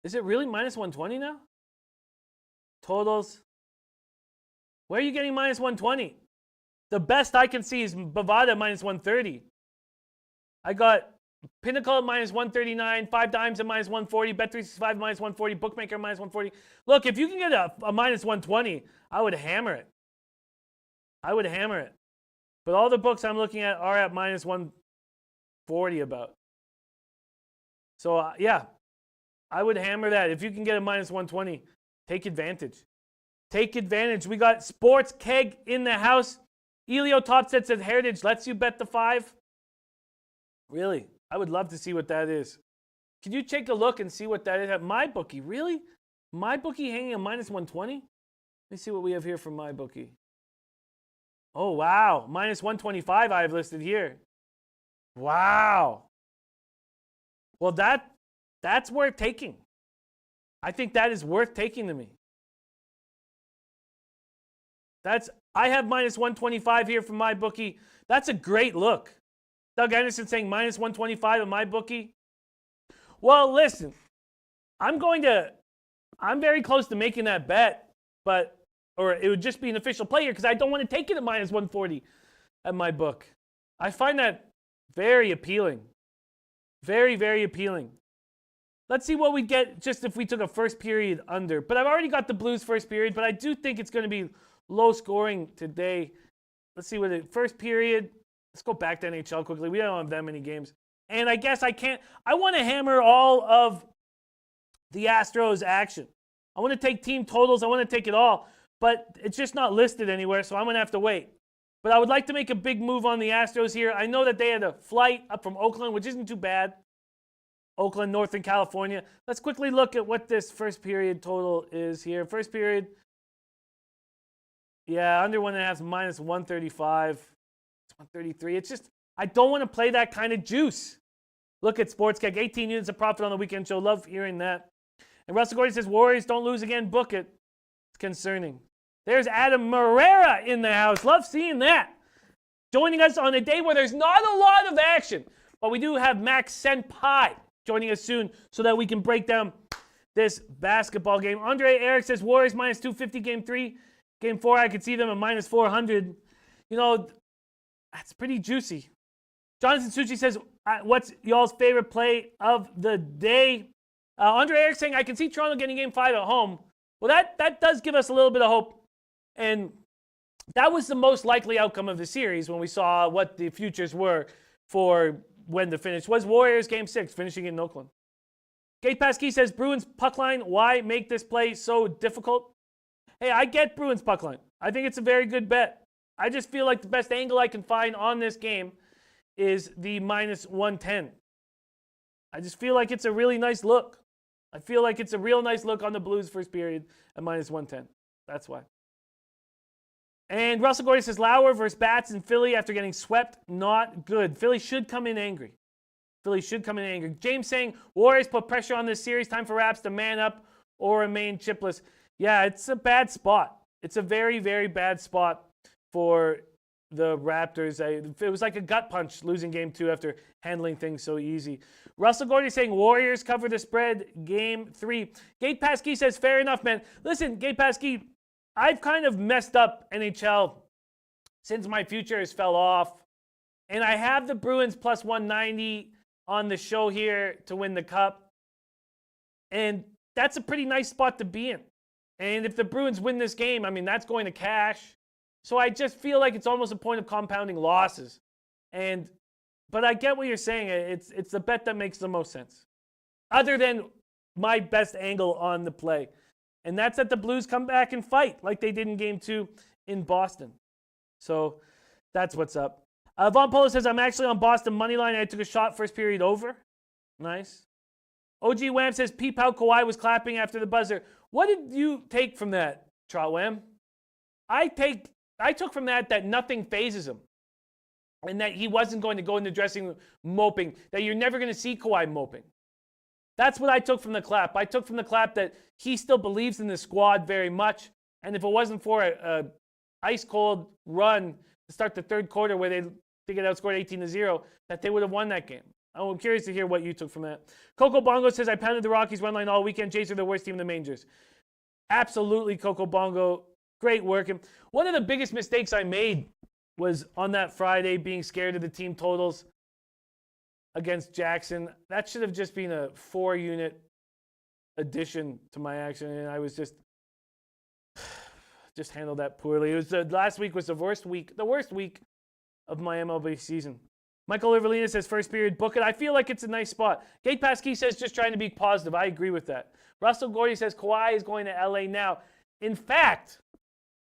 Is it really minus 120 now? Totals. Where are you getting minus 120? The best I can see is Bovada minus 130. I got Pinnacle at minus 139, 5 times at minus 140, Bet365 minus 140, Bookmaker minus 140. Look, if you can get a minus 120, I would hammer it. But all the books I'm looking at are at minus 140 about. So, yeah, I would hammer that. If you can get a minus 120, take advantage. We got Sports Keg in the house. Elio Topset says Heritage lets you bet the 5. Really? I would love to see what that is. Can you take a look and see what that is at MyBookie? Really? MyBookie hanging a minus 120? Let me see what we have here for MyBookie. Oh, wow. Minus 125 I have listed here. Wow. Well, that's worth taking. I think that is worth taking to me. I have minus 125 here from MyBookie. That's a great look. Doug Anderson saying minus 125 at MyBookie. Well, listen, I'm very close to making that bet, or it would just be an official play here because I don't want to take it at minus 140 at my book. I find that very appealing. Very, very appealing. Let's see what we get just if we took a first period under. But I've already got the Blues first period, but I do think it's going to be low scoring today. Let's see what the first period. Let's go back to NHL quickly. We don't have that many games. And I guess I want to hammer all of the Astros action. I want to take team totals. I want to take it all. But it's just not listed anywhere, so I'm going to have to wait. But I would like to make a big move on the Astros here. I know that they had a flight up from Oakland, which isn't too bad. Oakland, Northern California. Let's quickly look at what this first period total is here. First period, yeah, under 1.5, minus 135. It's 133. It's just, I don't want to play that kind of juice. Look at Sportsbook, 18 units of profit on the weekend show. Love hearing that. And Russell Gordon says, Warriors don't lose again. Book it. It's concerning. There's Adam Marrera in the house. Love seeing that. Joining us on a day where there's not a lot of action. But we do have Max Senpai joining us soon so that we can break down this basketball game. Andre Eric says Warriors minus 250 game 3. Game 4, I could see them at minus 400. You know, that's pretty juicy. Jonathan Suchi says, what's y'all's favorite play of the day? Andre Eric saying, I can see Toronto getting game 5 at home. Well, that does give us a little bit of hope. And that was the most likely outcome of the series when we saw what the futures were for when the finish was. Warriors game 6, finishing in Oakland. Gate Pasky says, Bruins puck line, why make this play so difficult? Hey, I get Bruins puck line. I think it's a very good bet. I just feel like the best angle I can find on this game is the minus 110. I just feel like it's a really nice look. I feel like it's a real nice look on the Blues first period at minus 110. That's why. And Russell Gordy says, Lauer versus Bats in Philly after getting swept, not good. Philly should come in angry. James saying, Warriors put pressure on this series. Time for Raps to man up or remain chipless. Yeah, it's a bad spot. It's a very, very bad spot for the Raptors. It was like a gut punch losing game 2 after handling things so easy. Russell Gordy saying, Warriors cover the spread game 3. Gate Pasky says, fair enough, man. Listen, Gate Pasky, I've kind of messed up NHL since my futures fell off. And I have the Bruins plus 190 on the show here to win the cup. And that's a pretty nice spot to be in. And if the Bruins win this game, I mean, that's going to cash. So I just feel like it's almost a point of compounding losses. But I get what you're saying. It's the bet that makes the most sense. Other than my best angle on the play. And that's that the Blues come back and fight like they did in game 2 in Boston. So that's what's up. Von Polo says, I'm actually on Boston money line. I took a shot first period over. Nice. OG Wham says, peep how Kawhi was clapping after the buzzer. What did you take from that, Trot Wham? I took from that nothing phases him. And that he wasn't going to go in the dressing room moping. That you're never going to see Kawhi moping. That's what I took from the clap. I took from the clap that he still believes in the squad very much. And if it wasn't for a ice-cold run to start the third quarter where they get outscored 18-0, that they would have won that game. I'm curious to hear what you took from that. Coco Bongo says, I pounded the Rockies run line all weekend. Jays are the worst team in the majors. Absolutely, Coco Bongo. Great work. And one of the biggest mistakes I made was on that Friday being scared of the team totals against Jackson. That should have just been a 4-unit addition to my action, and I was just handled that poorly. It was last week was the worst week of my MLB season. Michael Rivelina says, first period, book it. I feel like it's a nice spot. Gate Pasky says, just trying to be positive. I agree with that. Russell Gordy says, Kawhi is going to LA now. In fact,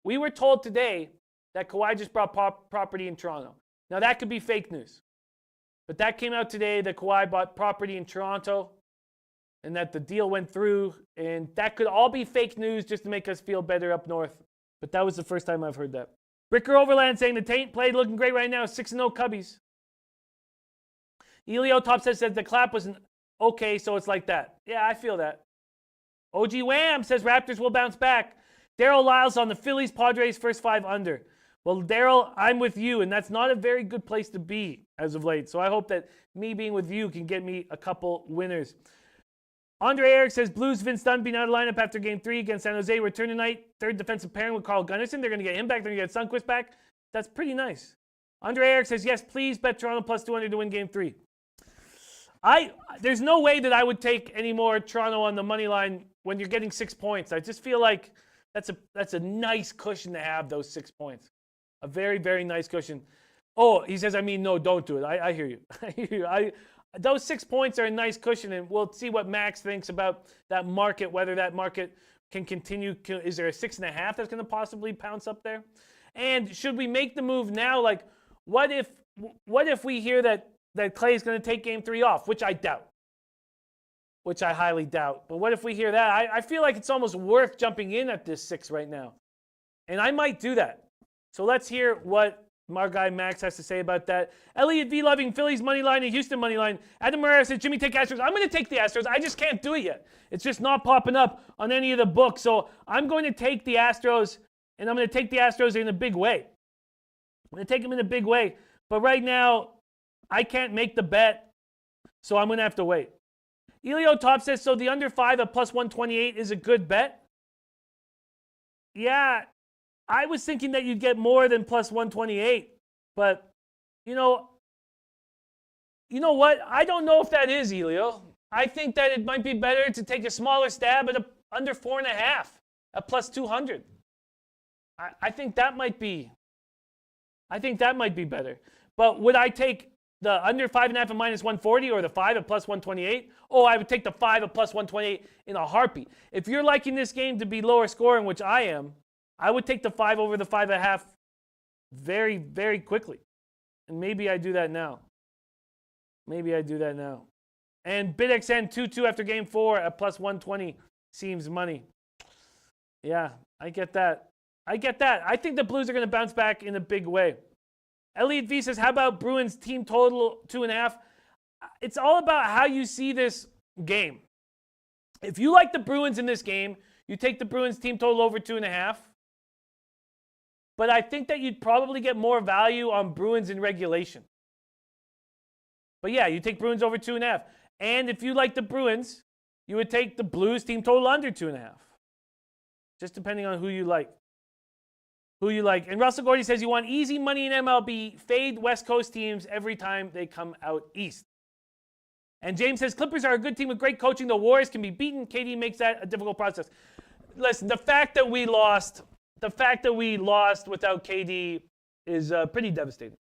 we were told today that Kawhi just bought property in Toronto. Now, that could be fake news. But that came out today that Kawhi bought property in Toronto and that the deal went through. And that could all be fake news just to make us feel better up north. But that was the first time I've heard that. Ricker Overland saying the Taint played looking great right now. 6-0 Cubbies. Elio Top says that the clap wasn't okay, so it's like that. Yeah, I feel that. OG Wham says Raptors will bounce back. Daryl Lyles on the Phillies Padres first 5 under. Well, Daryl, I'm with you, and that's not a very good place to be as of late. So I hope that me being with you can get me a couple winners. Andre Eric says Blues Vince Dunn being out of lineup after game 3 against San Jose. Return tonight. Third defensive pairing with Carl Gunnarsson. They're going to get him back. They're going to get Sundqvist back. That's pretty nice. Andre Eric says, yes, please bet Toronto plus 200 to win game 3. There's no way that I would take any more Toronto on the money line when you're getting 6 points. I just feel like that's a nice cushion to have, those 6 points. A very, very nice cushion. Oh, he says, no, don't do it. I hear you. I hear you. Those 6 points are a nice cushion, and we'll see what Max thinks about that market, whether that market can continue. Is there a 6.5 that's going to possibly pounce up there? And should we make the move now? Like, what if we hear that Clay is going to take game 3 off, which I doubt, which I highly doubt. But what if we hear that? I feel like it's almost worth jumping in at this 6 right now. And I might do that. So let's hear what our guy Max has to say about that. Elliot V. Loving Phillies money line and Houston money line. Adam Morera says, Jimmy, take Astros. I'm going to take the Astros. I just can't do it yet. It's just not popping up on any of the books. So I'm going to take the Astros, and I'm going to take the Astros in a big way. I'm going to take them in a big way. But right now, I can't make the bet, so I'm going to have to wait. Elio Top says, so the under 5 at plus 128 is a good bet? Yeah, I was thinking that you'd get more than plus 128. But, You know what? I don't know if that is, Elio. I think that it might be better to take a smaller stab at under 4.5 at plus 200. I think that might be. I think that might be better. But would I take the under 5.5 at minus 140 or the 5 at plus 128? Oh, I would take the 5 at plus 128 in a heartbeat. If you're liking this game to be lower scoring, which I am, I would take the 5 over the 5.5 very, very quickly. And maybe I do that now. Maybe I do that now. And BitXN 2-2 after game 4 at plus 120 seems money. Yeah, I get that. I think the Blues are going to bounce back in a big way. Elliot V says, how about Bruins team total 2.5? It's all about how you see this game. If you like the Bruins in this game, you take the Bruins team total over 2.5. But I think that you'd probably get more value on Bruins in regulation. But yeah, you take Bruins over 2.5. And if you like the Bruins, you would take the Blues team total under 2.5. Just depending on who you like. And Russell Gordy says you want easy money in MLB, fade West Coast teams every time they come out east. And James says Clippers are a good team with great coaching. The Warriors can be beaten. KD makes that a difficult process. Listen, the fact that we lost without KD is pretty devastating.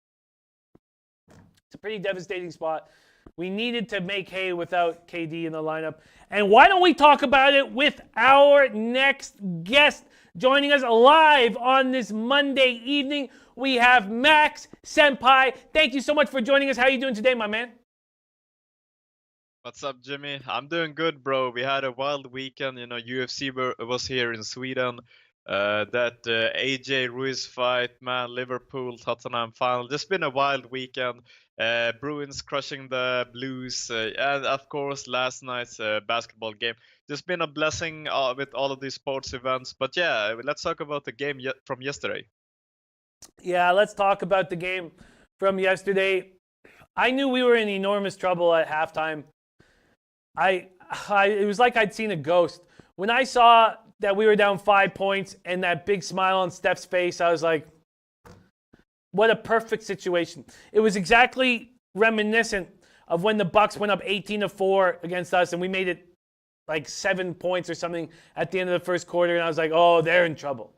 It's a pretty devastating spot. We needed to make hay without KD in the lineup. And why don't we talk about it with our next guest joining us live on this Monday evening? We have Max Senpai. Thank you so much for joining us. How are you doing today, my man? What's up, Jimmy? I'm doing good, bro. We had a wild weekend. UFC was here in Sweden. That AJ Ruiz fight, man, Liverpool, Tottenham final. Just been a wild weekend. Bruins crushing the Blues, and of course last night's basketball game. Just been a blessing with all of these sports events. But yeah, let's talk about the game from yesterday. Yeah, let's talk about the game from yesterday. I knew we were in enormous trouble at halftime. It was like I'd seen a ghost. When I saw that we were down 5 points and that big smile on Steph's face, I was like, what a perfect situation. It was exactly reminiscent of when the Bucks went up 18-4 against us and we made it like 7 points or something at the end of the first quarter, and I was like, oh, they're in trouble.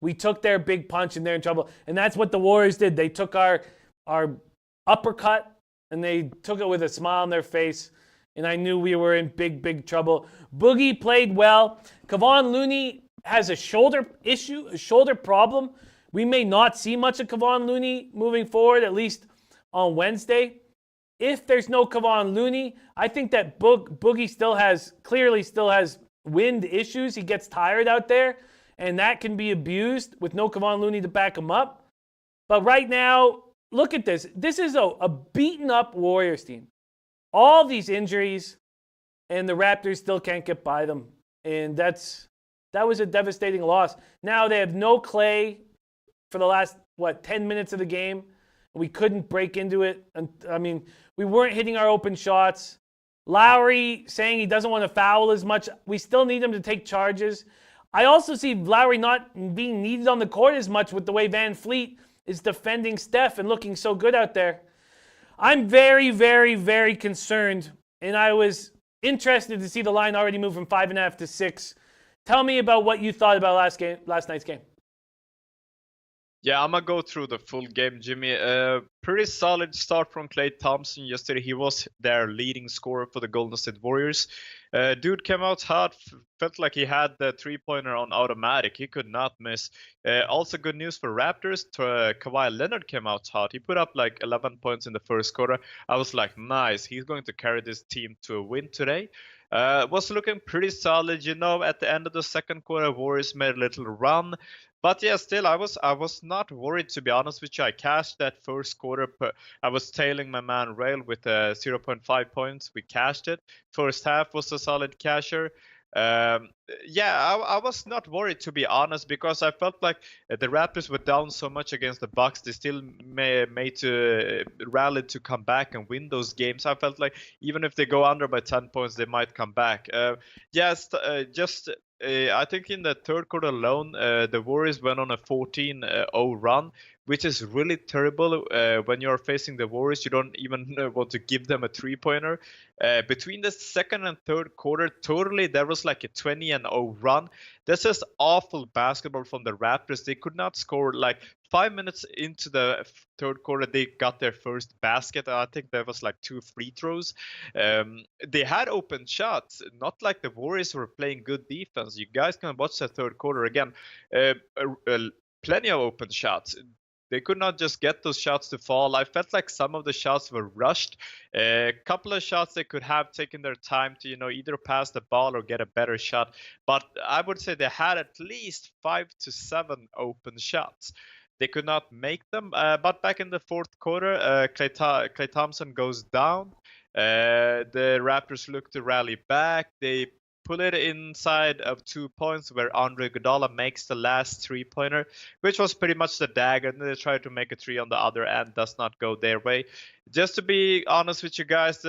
We took their big punch and they're in trouble. And that's what the Warriors did. They took our uppercut and they took it with a smile on their face. And I knew we were in big, big trouble. Boogie played well. Kevon Looney has a shoulder issue, a shoulder problem. We may not see much of Kevon Looney moving forward, at least on Wednesday. If there's no Kevon Looney, I think that Boogie clearly still has wind issues. He gets tired out there, and that can be abused with no Kevon Looney to back him up. But right now, look at this. This is a beaten-up Warriors team. All these injuries, and the Raptors still can't get by them. And that was a devastating loss. Now they have no Clay for the last, 10 minutes of the game. We couldn't break into it. I mean, we weren't hitting our open shots. Lowry saying he doesn't want to foul as much. We still need him to take charges. I also see Lowry not being needed on the court as much with the way Van Fleet is defending Steph and looking so good out there. I'm very, very, very concerned, and I was interested to see the line already move from 5.5 to 6. Tell me about what you thought about last night's game. Yeah, I'm gonna go through the full game, Jimmy. Pretty solid start from Klay Thompson yesterday. He was their leading scorer for the Golden State Warriors. Dude came out hot. Felt like he had the three-pointer on automatic. He could not miss. Also good news for Raptors. Kawhi Leonard came out hot. He put up like 11 points in the first quarter. I was like, nice. He's going to carry this team to a win today. Was looking pretty solid. At the end of the second quarter, Warriors made a little run. But yeah, still, I was not worried, to be honest with you. I cashed that first quarter. I was tailing my man Rail with 0.5 points. We cashed it. First half was a solid casher. I was not worried, to be honest, because I felt like the Raptors were down so much against the Bucks. They still made to rally to come back and win those games. I felt like even if they go under by 10 points, they might come back. Just I think in the third quarter alone, the Warriors went on a 14-0 run, which is really terrible. When you're facing the Warriors, you don't even want to give them a three-pointer. Between the second and third quarter, totally there was like a 20-0 run. That's just awful basketball from the Raptors. They could not score. Like 5 minutes into the third quarter, they got their first basket. I think there was like 2 free throws. They had open shots, not like the Warriors were playing good defense. You guys can watch the third quarter again. Plenty of open shots. They could not just get those shots to fall. I felt like some of the shots were rushed. A couple of shots they could have taken their time to, either pass the ball or get a better shot. But I would say they had at least 5 to 7 open shots. They could not make them. But back in the fourth quarter, Klay Thompson goes down. The Raptors look to rally back. They pull it inside of 2 points where Andre Iguodala makes the last three-pointer, which was pretty much the dagger. And they try to make a three on the other end, does not go their way. Just to be honest with you guys,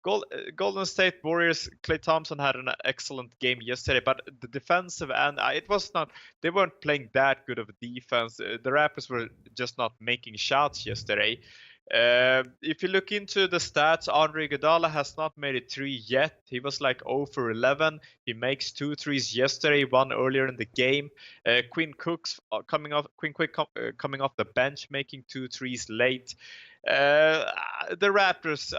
Golden State Warriors, Klay Thompson had an excellent game yesterday, but the defensive end, they weren't playing that good of a defense. The Raptors were just not making shots yesterday. If you look into the stats, Andre Iguodala has not made a 3 yet. He was like 0 for 11. He makes 2 threes yesterday, 1 earlier in the game. Quinn Cook coming off the bench, making 2 threes late. The Raptors,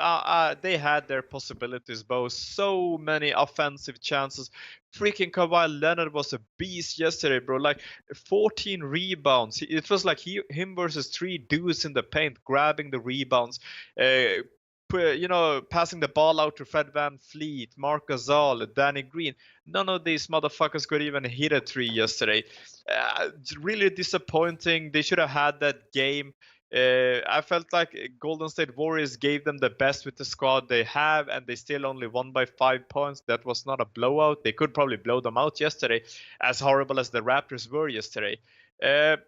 they had their possibilities, both so many offensive chances. Freaking Kawhi Leonard was a beast yesterday, bro. Like 14 rebounds. It was like him versus 3 dudes in the paint, grabbing the rebounds. Passing the ball out to Fred VanVleet, Marc Gasol, Danny Green. None of these motherfuckers could even hit a 3 yesterday. Really disappointing. They should have had that game. I felt like Golden State Warriors gave them the best with the squad they have, and they still only won by 5 points. That was not a blowout. They could probably blow them out yesterday, as horrible as the Raptors were yesterday. The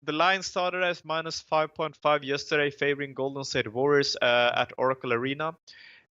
line started as minus 5.5 yesterday, favoring Golden State Warriors at Oracle Arena.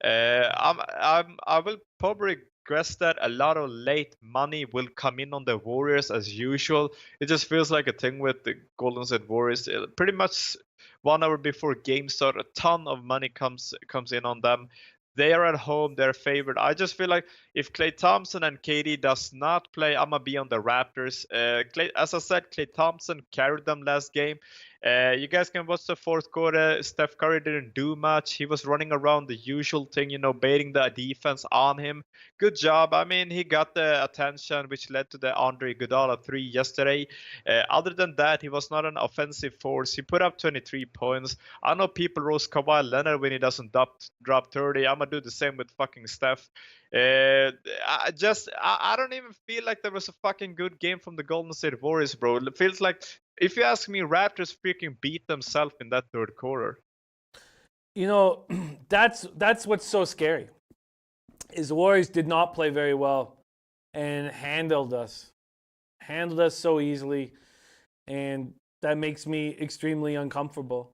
I will probably guess that a lot of late money will come in on the Warriors as usual. It just feels like a thing with the Golden State Warriors. Pretty much 1 hour before game start, a ton of money comes in on them. They are at home, they're favored. I just feel like if Klay Thompson and KD does not play, I'm going to be on the Raptors. As I said, Klay Thompson carried them last game. You guys can watch the fourth quarter. Steph Curry didn't do much. He was running around the usual thing, baiting the defense on him. Good job. I mean, he got the attention, which led to the Andre Iguodala 3 yesterday. Other than that, he was not an offensive force. He put up 23 points. I know people roast Kawhi Leonard when he doesn't drop 30. I'm going to do the same with fucking Steph. I don't even feel like there was a fucking good game from the Golden State Warriors, bro. It feels like, if you ask me, Raptors freaking beat themselves in that third quarter. That's what's so scary. Is the Warriors did not play very well and handled us so easily, and that makes me extremely uncomfortable.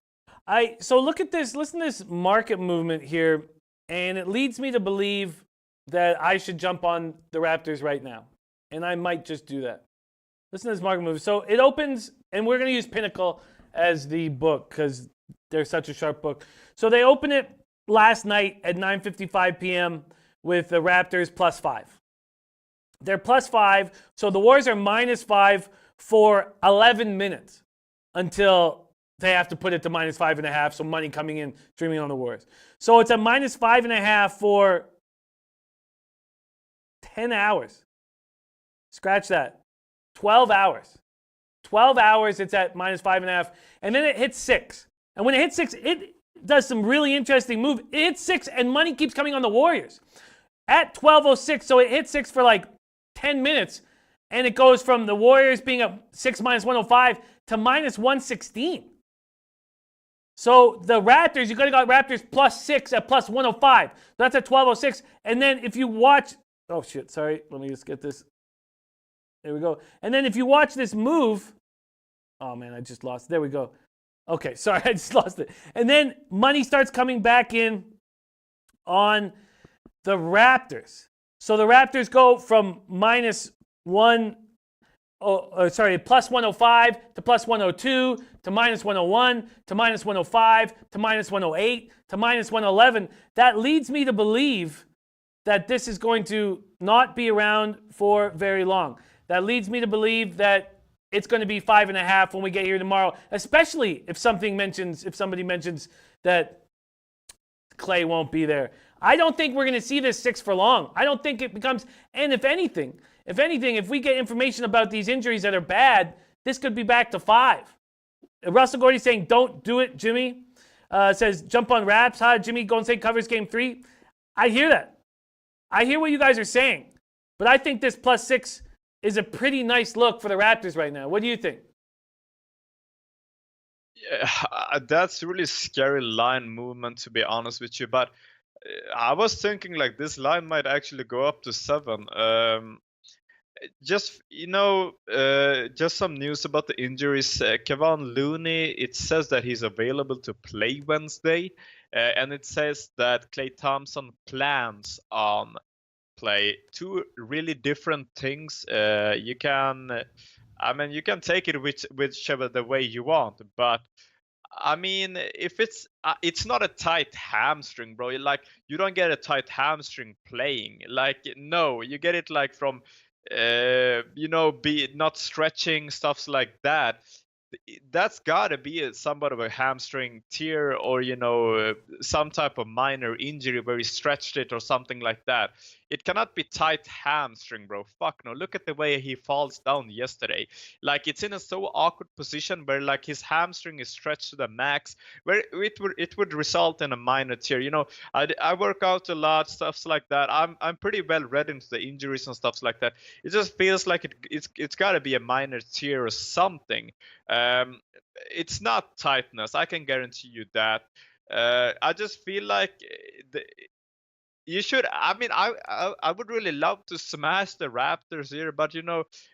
So look at this, listen to this market movement here, and it leads me to believe that I should jump on the Raptors right now, and I might just do that. Listen to this market move. So it opens, and we're going to use Pinnacle as the book because they're such a sharp book. So they open it last night at 9:55 p.m. with the Raptors +5. They're +5, so the Warriors are -5 for 11 minutes until they have to put it to -5.5, so money coming in, streaming on the Warriors. So it's a -5.5 for 10 hours. Scratch that. 12 hours. 12 hours, it's at -5.5. And then it hits 6. And when it hits 6, it does some really interesting move. It hits 6, and money keeps coming on the Warriors. At 12:06, so it hits 6 for like 10 minutes. And it goes from the Warriors being up 6 -105 to -116. So the Raptors, you could have got Raptors +6 at +105. That's at 12:06. And then if you watch, oh shit, sorry, let me just get this. There we go. And then if you watch this move, oh man, I just lost it. There we go. Okay, sorry, I just lost it. And then money starts coming back in on the Raptors. So the Raptors go from plus 105 to plus 102 to minus 101 to minus 105 to minus 108 to minus 111. That leads me to believe that this is going to not be around for very long. That leads me to believe that it's going to be 5.5 when we get here tomorrow, especially if somebody mentions that Klay won't be there. I don't think we're going to see this 6 for long. I don't think it becomes, and if anything, if we get information about these injuries that are bad, this could be back to 5. Russell Gordy's saying, don't do it, Jimmy. Says, jump on Raps. Huh? Jimmy, Golden State covers game 3. I hear that. I hear what you guys are saying. But I think this plus 6 is a pretty nice look for the Raptors right now. What do you think? Yeah, that's really scary line movement, to be honest with you. But I was thinking like this line might actually go up to 7. Just just some news about the injuries. Kevon Looney, it says that he's available to play Wednesday, and it says that Klay Thompson plans on play. 2 really different things. You can take it whichever the way you want, but I mean, if it's not a tight hamstring, bro. Like, you don't get a tight hamstring playing. Like, no, you get it like from be not stretching, stuffs like that. That's gotta be somewhat of a hamstring tear, or some type of minor injury where he stretched it or something like that. It cannot be tight hamstring, bro. Fuck no. Look at the way he falls down yesterday. Like, it's in a so awkward position where like his hamstring is stretched to the max, where it would result in a minor tear. I work out a lot, stuffs like that. I'm pretty well read into the injuries and stuffs like that. It just feels like it's got to be a minor tear or something. It's not tightness. I can guarantee you that. I just feel like you should. I mean, I would really love to smash the Raptors here, but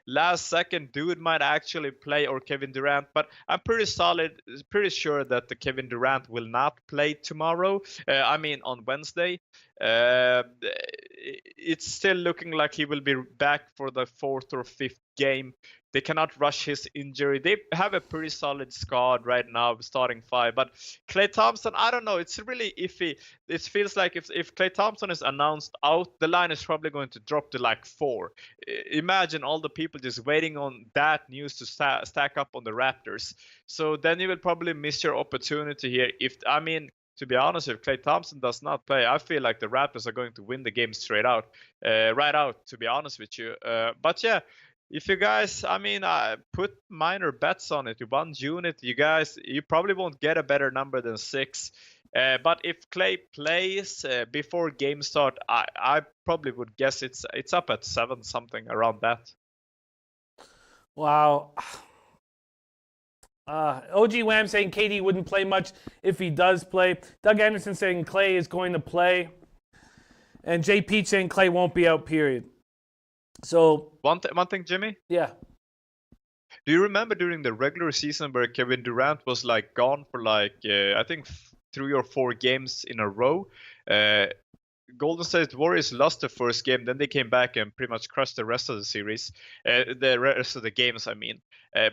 last second dude might actually play, or Kevin Durant. But I'm pretty sure that the Kevin Durant will not play tomorrow. On Wednesday. It's still looking like he will be back for the 4th or 5th game. They cannot rush his injury. They have a pretty solid squad right now, starting 5. But Klay Thompson, I don't know. It's really iffy. It feels like if Klay Thompson is announced out, the line is probably going to drop to like 4. Imagine all the people just waiting on that news to stack up on the Raptors. So then you will probably miss your opportunity here. To be honest, if Klay Thompson does not play, I feel like the Raptors are going to win the game straight out, right out, to be honest with you. But yeah, if you guys, put minor bets on it. 1 unit, you probably won't get a better number than 6. But if Klay plays before game start, I probably would guess it's up at 7, something around that. Wow. OG Wham saying KD wouldn't play much if he does play. Doug Anderson saying Klay is going to play. And Jay Peach saying Klay won't be out, period. So one thing, Jimmy? Yeah. Do you remember during the regular season where Kevin Durant was like gone for like, I think 3 or 4 games in a row? Golden State Warriors lost the first game, then they came back and pretty much crushed the rest of the series, the rest of the games,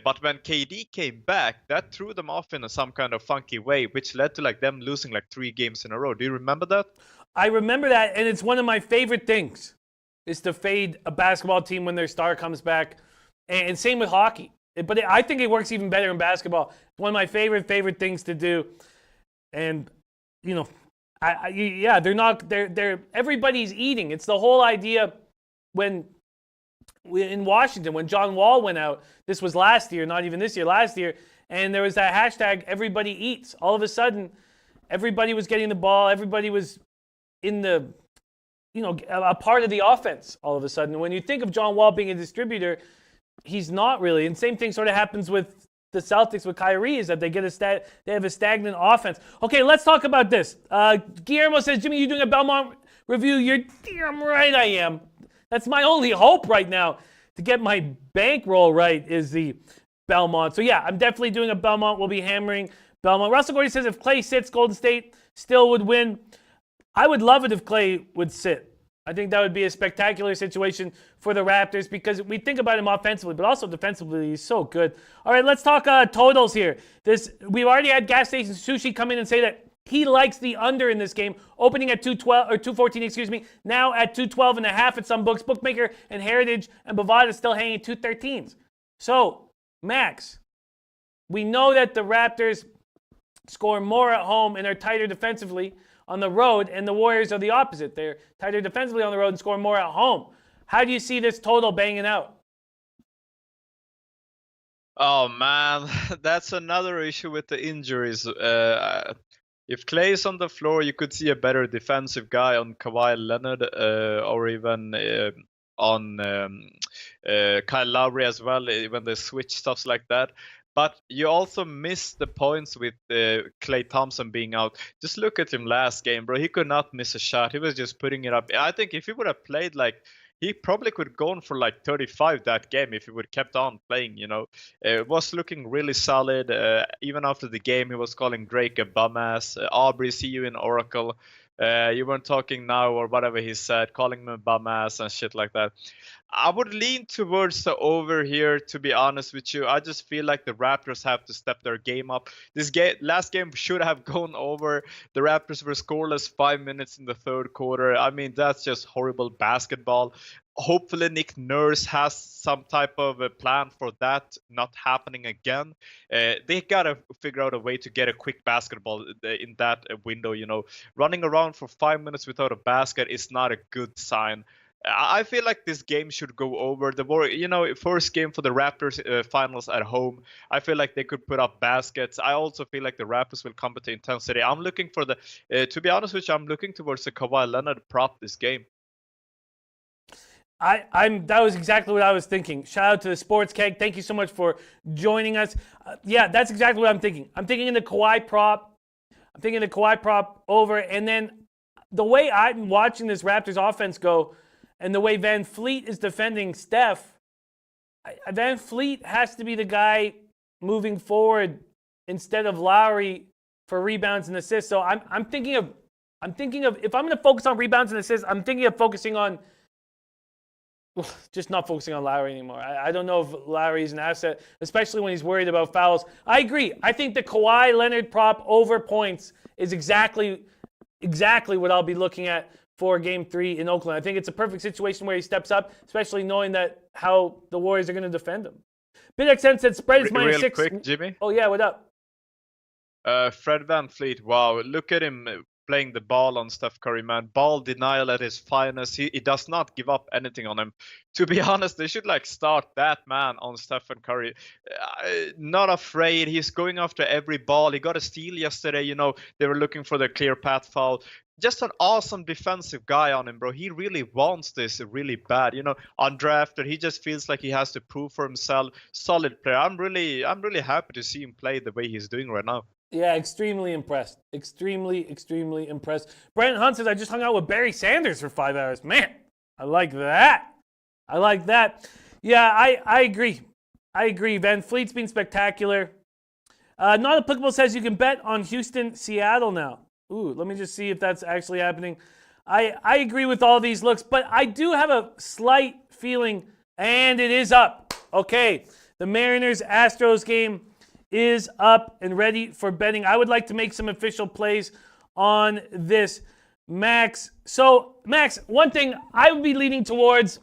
but when KD came back, that threw them off in some kind of funky way, which led to like them losing like 3 games in a row. Do you remember that? I remember that, and it's one of my favorite things, is to fade a basketball team when their star comes back, and same with hockey. But I think it works even better in basketball. It's one of my favorite things to do, and they're not. They're everybody's eating. It's the whole idea when in Washington when John Wall went out. This was last year, not even this year. Last year, and there was that hashtag everybody eats. All of a sudden, everybody was getting the ball. Everybody was in the a part of the offense. All of a sudden, when you think of John Wall being a distributor, he's not really. And same thing sort of happens with the Celtics with Kyrie, is that they have a stagnant offense. Okay, let's talk about this. Guillermo says, Jimmy, you doing a Belmont review? You're damn right I am. That's my only hope right now to get my bankroll right, is the Belmont. So yeah, I'm definitely doing a Belmont. We'll be hammering Belmont. Russell Gordy says, if Klay sits, Golden State still would win. I would love it if Klay would sit. I think that would be a spectacular situation for the Raptors because we think about him offensively, but also defensively, he's so good. All right, let's talk totals here. We've already had Gas Station Sushi come in and say that he likes the under in this game, opening at 212 or 214, excuse me. Now at 212 and a half at some books. Bookmaker and Heritage and Bovada still hanging at 213s. So, Max, we know that the Raptors score more at home and are tighter defensively on the road, and the Warriors are the opposite. They're tighter defensively on the road and score more at home. How do you see this total banging out? Oh man, that's another issue with the injuries. If Clay is on the floor, you could see a better defensive guy on Kawhi Leonard or even on Kyle Lowry as well when they switch stuffs like that. But you also miss the points with Klay Thompson being out. Just look at him last game, bro. He could not miss a shot. He was just putting it up. I think if he would have played he probably could have gone for 35 that game if he would have kept on playing, It was looking really solid. Even after the game, he was calling Drake a bum ass. Aubrey, see you in Oracle. You weren't talking now or whatever he said, calling him a bum ass and shit like that. I would lean towards the over here, to be honest with you. I just feel like the Raptors have to step their game up. Last game should have gone over. The Raptors were scoreless 5 minutes in the third quarter. I mean, that's just horrible basketball. Hopefully Nick Nurse has some type of a plan for that not happening again. They got to figure out a way to get a quick basketball in that window, Running around for 5 minutes without a basket is not a good sign. I feel like this game should go over. First game for the Raptors finals at home. I feel like they could put up baskets. I also feel like the Raptors will come to intensity. I'm looking for to be honest with you, I'm looking towards the Kawhi Leonard prop this game. That was exactly what I was thinking. Shout out to the Sports Keg. Thank you so much for joining us. Yeah, that's exactly what I'm thinking. I'm thinking the Kawhi prop. I'm thinking the Kawhi prop over. And then the way I'm watching this Raptors offense go, and the way Van Fleet is defending Steph, Van Fleet has to be the guy moving forward instead of Lowry for rebounds and assists. So I'm thinking of if I'm going to focus on rebounds and assists, I'm thinking of focusing on just not focusing on Lowry anymore. I don't know if Lowry is an asset, especially when he's worried about fouls. I agree. I think the Kawhi Leonard prop over points is exactly what I'll be looking at for Game 3 in Oakland. I think it's a perfect situation where he steps up, especially knowing that how the Warriors are going to defend him. BitXN said spread is -6. Real quick, Jimmy. Oh, yeah, what up? Fred VanVleet, wow. Look at him playing the ball on Steph Curry, man. Ball denial at his finest. He does not give up anything on him. To be honest, they should start that man on Stephen Curry. Not afraid. He's going after every ball. He got a steal yesterday. They were looking for the clear path foul. Just an awesome defensive guy on him, bro. He really wants this really bad. Undrafted. He just feels like he has to prove for himself. Solid player. I'm really happy to see him play the way he's doing right now. Yeah, extremely impressed. Extremely impressed. Brandon Hunt says, I just hung out with Barry Sanders for 5 hours. Man, I like that. Yeah, I agree. Van Fleet's been spectacular. Not Applicable says you can bet on Houston, Seattle now. Ooh, let me just see if that's actually happening. I agree with all these looks, but I do have a slight feeling, and it is up. Okay, the Mariners-Astros game is up and ready for betting. I would like to make some official plays on this, Max. So, Max, one thing, I would be leaning towards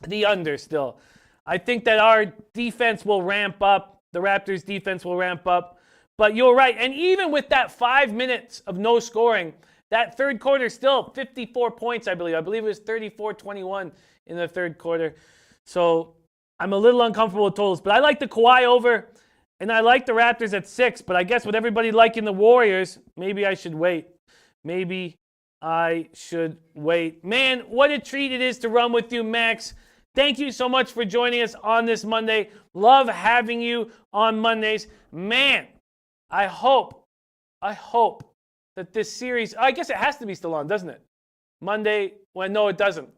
the under still. I think that our defense will ramp up. The Raptors' defense will ramp up. But you're right. And even with that 5 minutes of no scoring, that third quarter still 54 points, I believe. I believe it was 34-21 in the third quarter. So I'm a little uncomfortable with totals. But I like the Kawhi over. And I like the Raptors at 6, but I guess with everybody liking the Warriors, maybe I should wait. Man, what a treat it is to run with you, Max. Thank you so much for joining us on this Monday. Love having you on Mondays. Man, I hope that this series, I guess it has to be still on, doesn't it? Monday, well, no, it doesn't.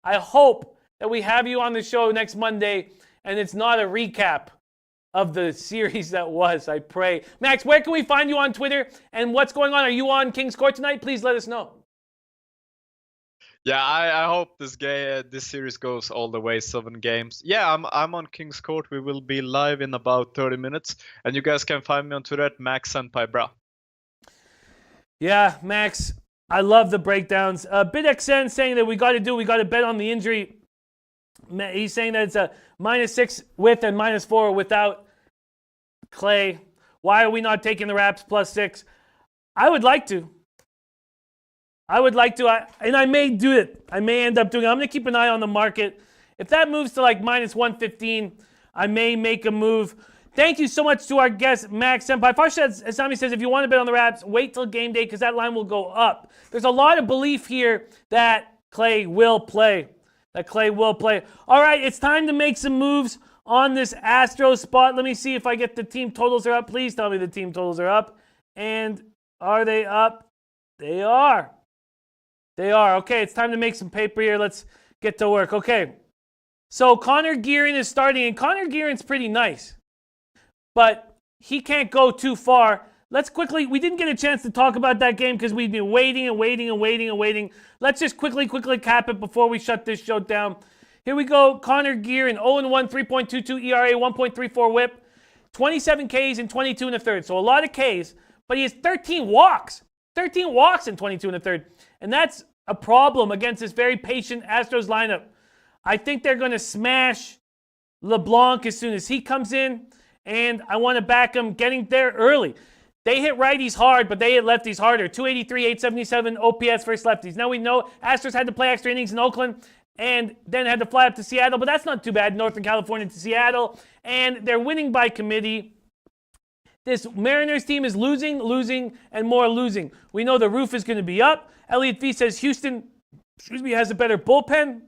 I hope that we have you on the show next Monday, and it's not a recap of the series that was, I pray. Max, where can we find you on Twitter? And what's going on? Are you on King's Court tonight? Please let us know. Yeah, I hope this series goes all the way, 7 games. Yeah, I'm on King's Court. We will be live in about 30 minutes, and you guys can find me on Twitter at Max Senpai Bra. Yeah, Max, I love the breakdowns. BitXN saying that we got to bet on the injury. He's saying that it's a -6 with and -4 without Clay. Why are we not taking the Raps +6? I would like to. And I may do it. I may end up doing it. I'm going to keep an eye on the market. If that moves to like -115, I may make a move. Thank you so much to our guest, Max Senpai. Farshad Asami says, if you want to bet on the Raps, wait till game day because that line will go up. There's a lot of belief here that Clay will play. All right, it's time to make some moves on this Astros spot. Let me see if I get the team totals are up. Please tell me the team totals are up. And are they up? They are. Okay, it's time to make some paper here. Let's get to work. Okay, so Connor Gearin is starting, and Connor Gearin's pretty nice, but he can't go too far. Let's quickly, we didn't get a chance to talk about that game because we've been waiting. Let's just quickly cap it before we shut this show down. Here we go. Connor Gearin, 0-1, 3.22 ERA, 1.34 whip, 27 Ks and 22 and a third. So a lot of Ks, but he has 13 walks. 13 walks in 22 and a third. And that's a problem against this very patient Astros lineup. I think they're going to smash LeBlanc as soon as he comes in. And I want to back him getting there early. They hit righties hard, but they hit lefties harder. 283, 877 OPS versus lefties. Now we know Astros had to play extra innings in Oakland and then had to fly up to Seattle, but that's not too bad. Northern California to Seattle. And they're winning by committee. This Mariners team is losing, and more losing. We know the roof is going to be up. Elliot V says Houston, has a better bullpen.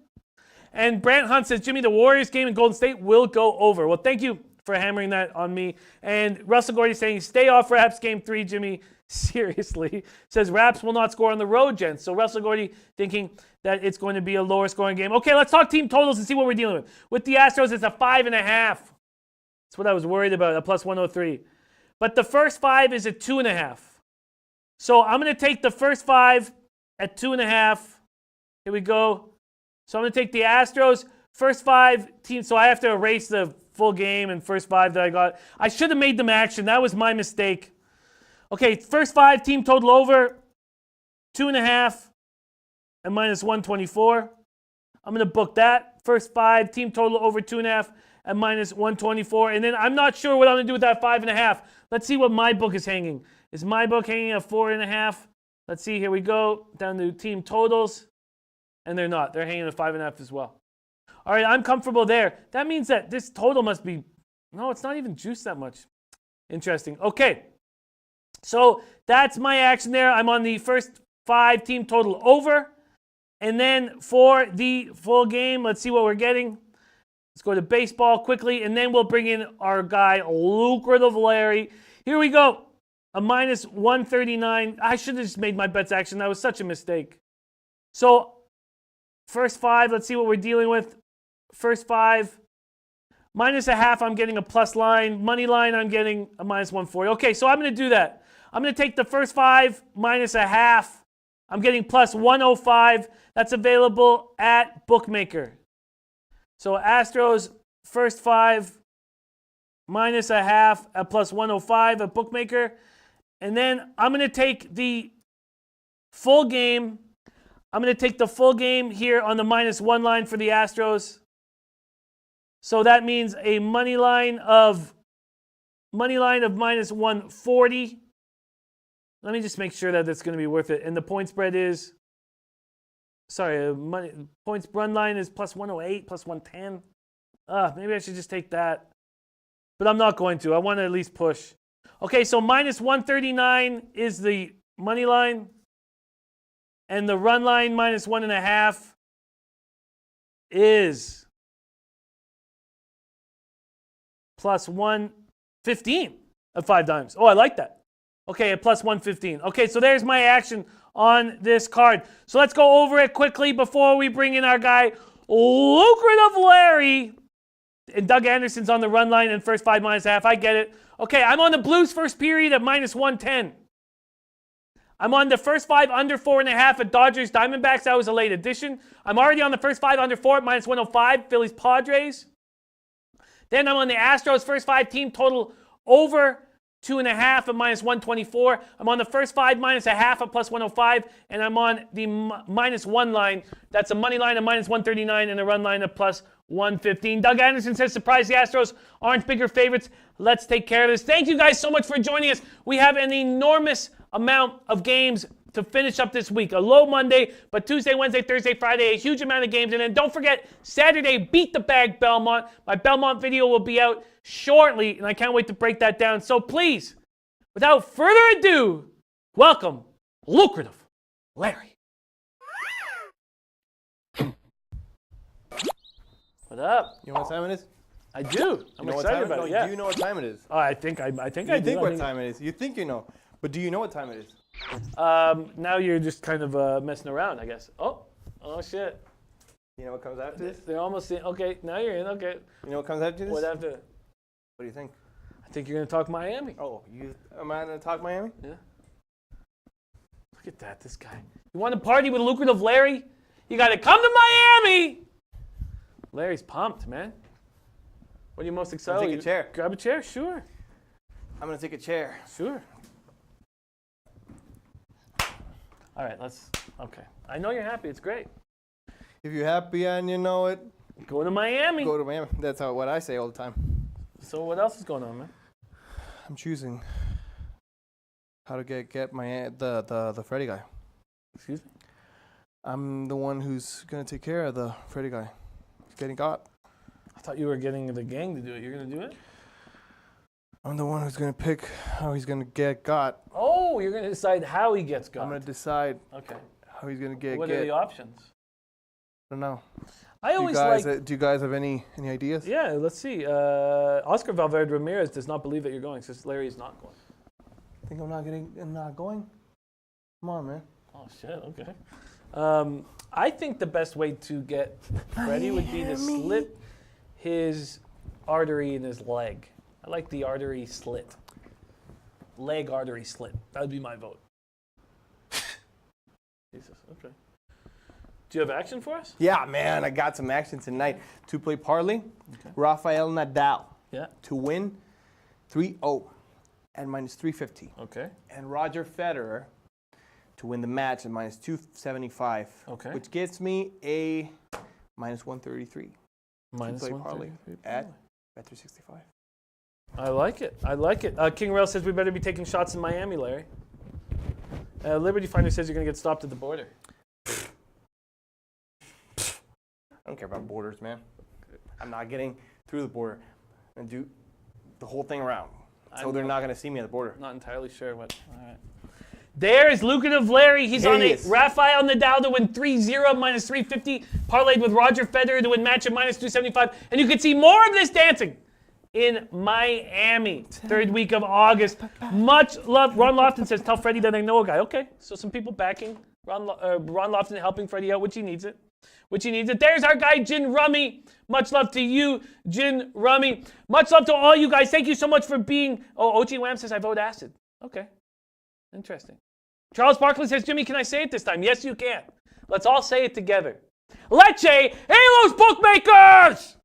And Brant Hunt says, Jimmy, the Warriors game in Golden State will go over. Well, thank you for hammering that on me. And Russell Gordy saying, stay off Raps game 3, Jimmy. Seriously. Says Raps will not score on the road, gents. So Russell Gordy thinking that it's going to be a lower scoring game. Okay, let's talk team totals and see what we're dealing with. With the Astros, it's a 5.5. That's what I was worried about, a +103. But the first 5 is at 2.5. So I'm going to take the first 5 at 2.5. Here we go. So I'm going to take the Astros, first 5 teams. So I have to erase the full game and first 5 that I got. I should have made them action. That was my mistake. Okay, first 5 team total over 2.5 and -124. I'm going to book that. First 5 team total over 2.5 and -124. And then I'm not sure what I'm going to do with that 5.5. Let's see what my book is hanging. Is my book hanging at 4.5? Let's see. Here we go. Down to team totals. And they're not. They're hanging at 5.5 as well. All right, I'm comfortable there. That means that this total must be... No, it's not even juiced that much. Interesting. Okay. So that's my action there. I'm on the first 5 team total over. And then for the full game, let's see what we're getting. Let's go to baseball quickly, and then we'll bring in our guy, Lucrative Larry. Here we go. A -139. I should have just made my bets action. That was such a mistake. So, first 5, let's see what we're dealing with. First 5, -0.5, I'm getting a plus line. Money line, I'm getting a -140. Okay, so I'm going to do that. I'm going to take the first 5 -0.5. I'm getting +105. That's available at Bookmaker. So Astros, first 5, -0.5 at +105 at Bookmaker. And then I'm going to take the full game. I'm going to take the full game here on the -1 line for the Astros. So that means a money line of -140. Let me just make sure that it's going to be worth it. And the point spread is... Sorry, points run line is +108, +110. Maybe I should just take that. But I'm not going to. I want to at least push. Okay, so -139 is the money line. And the run line -1.5 is +115 at 5 dimes. Oh, I like that. Okay, at +115. Okay, so there's my action on this card. So let's go over it quickly before we bring in our guy, Lucrative Larry. And Doug Anderson's on the run line and first 5 -0.5. I get it. Okay, I'm on the Blues first period at -110. I'm on the first 5 under 4.5 at Dodgers Diamondbacks. That was a late addition. I'm already on the first 5 under 4 at minus 105, Phillies Padres. Then I'm on the Astros first 5 team total over 2.5 at minus 124. I'm on the first 5 minus a half at plus 105. And I'm on the minus 1 line. That's a money line of minus 139 and a run line of plus 115. Doug Anderson says, surprise, the Astros aren't bigger favorites. Let's take care of this. Thank you guys so much for joining us. We have an enormous amount of games to finish up this week. A low Monday, but Tuesday, Wednesday, Thursday, Friday, a huge amount of games. And then don't forget, Saturday, Beat the Bag Belmont. My Belmont video will be out shortly, and I can't wait to break that down. So please, without further ado, welcome Lucrative Larry. What up? You know what time it is? I do. I'm excited about it. Yeah. Do you know what time it is? Oh, I think I do. You think what time it is. You think you know. But do you know what time it is? Now you're just kind of messing around, I guess. Oh shit. You know what comes after this? They're almost in. Okay, now you're in. Okay. You know what comes after this? What after? What do you think? I think you're gonna talk Miami. Oh, am I gonna talk Miami? Yeah. Look at that, this guy. You want to party with Lucrative Larry? You got to come to Miami. Larry's pumped, man. What are you most excited about? Take a chair. Grab a chair, sure. I'm gonna take a chair. Sure. All right, okay. I know you're happy. It's great. If you're happy and you know it, go to Miami. go to Miami. That's what I say all the time. So what else is going on, man? I'm choosing how to get my the Freddy guy. Excuse me? I'm the one who's gonna take care of the Freddy guy. He's getting got. I thought you were getting the gang to do it. You're going to do it? I'm the one who's gonna pick how he's gonna get got. Oh, you're going to decide how he gets got. I'm gonna decide Okay. how he's gonna get. What are the options? I don't know. I always like... Do you guys have any ideas? Yeah, let's see. Oscar Valverde Ramirez does not believe that you're going. Says Larry is not going. Think I'm not going? Come on, man. Oh, shit. Okay. I think the best way to get Freddie would be to slit his artery in his leg. I like the artery slit. Leg artery slit. That would be my vote. Jesus. Okay. Do you have action for us? Yeah, man, I got some action tonight. Two-play parlay. Okay. Rafael Nadal Yeah. to win 3-0 at minus 350. Okay. And Roger Federer to win the match at minus 275. Okay. Which gets me a minus 133. Minus Two-play parlay 133. at Bet365. I like it. I like it. King Rail says we better be taking shots in Miami, Larry. Liberty Finder says you're going to get stopped at the border. I don't care about borders, man. I'm not getting through the border and do the whole thing around. So they're not going to see me at the border. Not entirely sure what. All right. There's Lucrative Larry. He's on a Rafael Nadal to win 3-0 minus 350. Parlayed with Roger Federer to win match at minus 275. And you can see more of this dancing in Miami, third week of August. Much love. Ron Lofton says, tell Freddie that I know a guy. Okay, so some people backing Ron Lofton helping Freddie out, which he needs it. There's our guy, Gin Rummy. Much love to you, Gin Rummy. Much love to all you guys. Thank you so much for being... Oh, OG Wham says, I vote acid. Okay. Interesting. Charles Barkley says, Jimmy, can I say it this time? Yes, you can. Let's all say it together. Leche, hey, los bookmakers!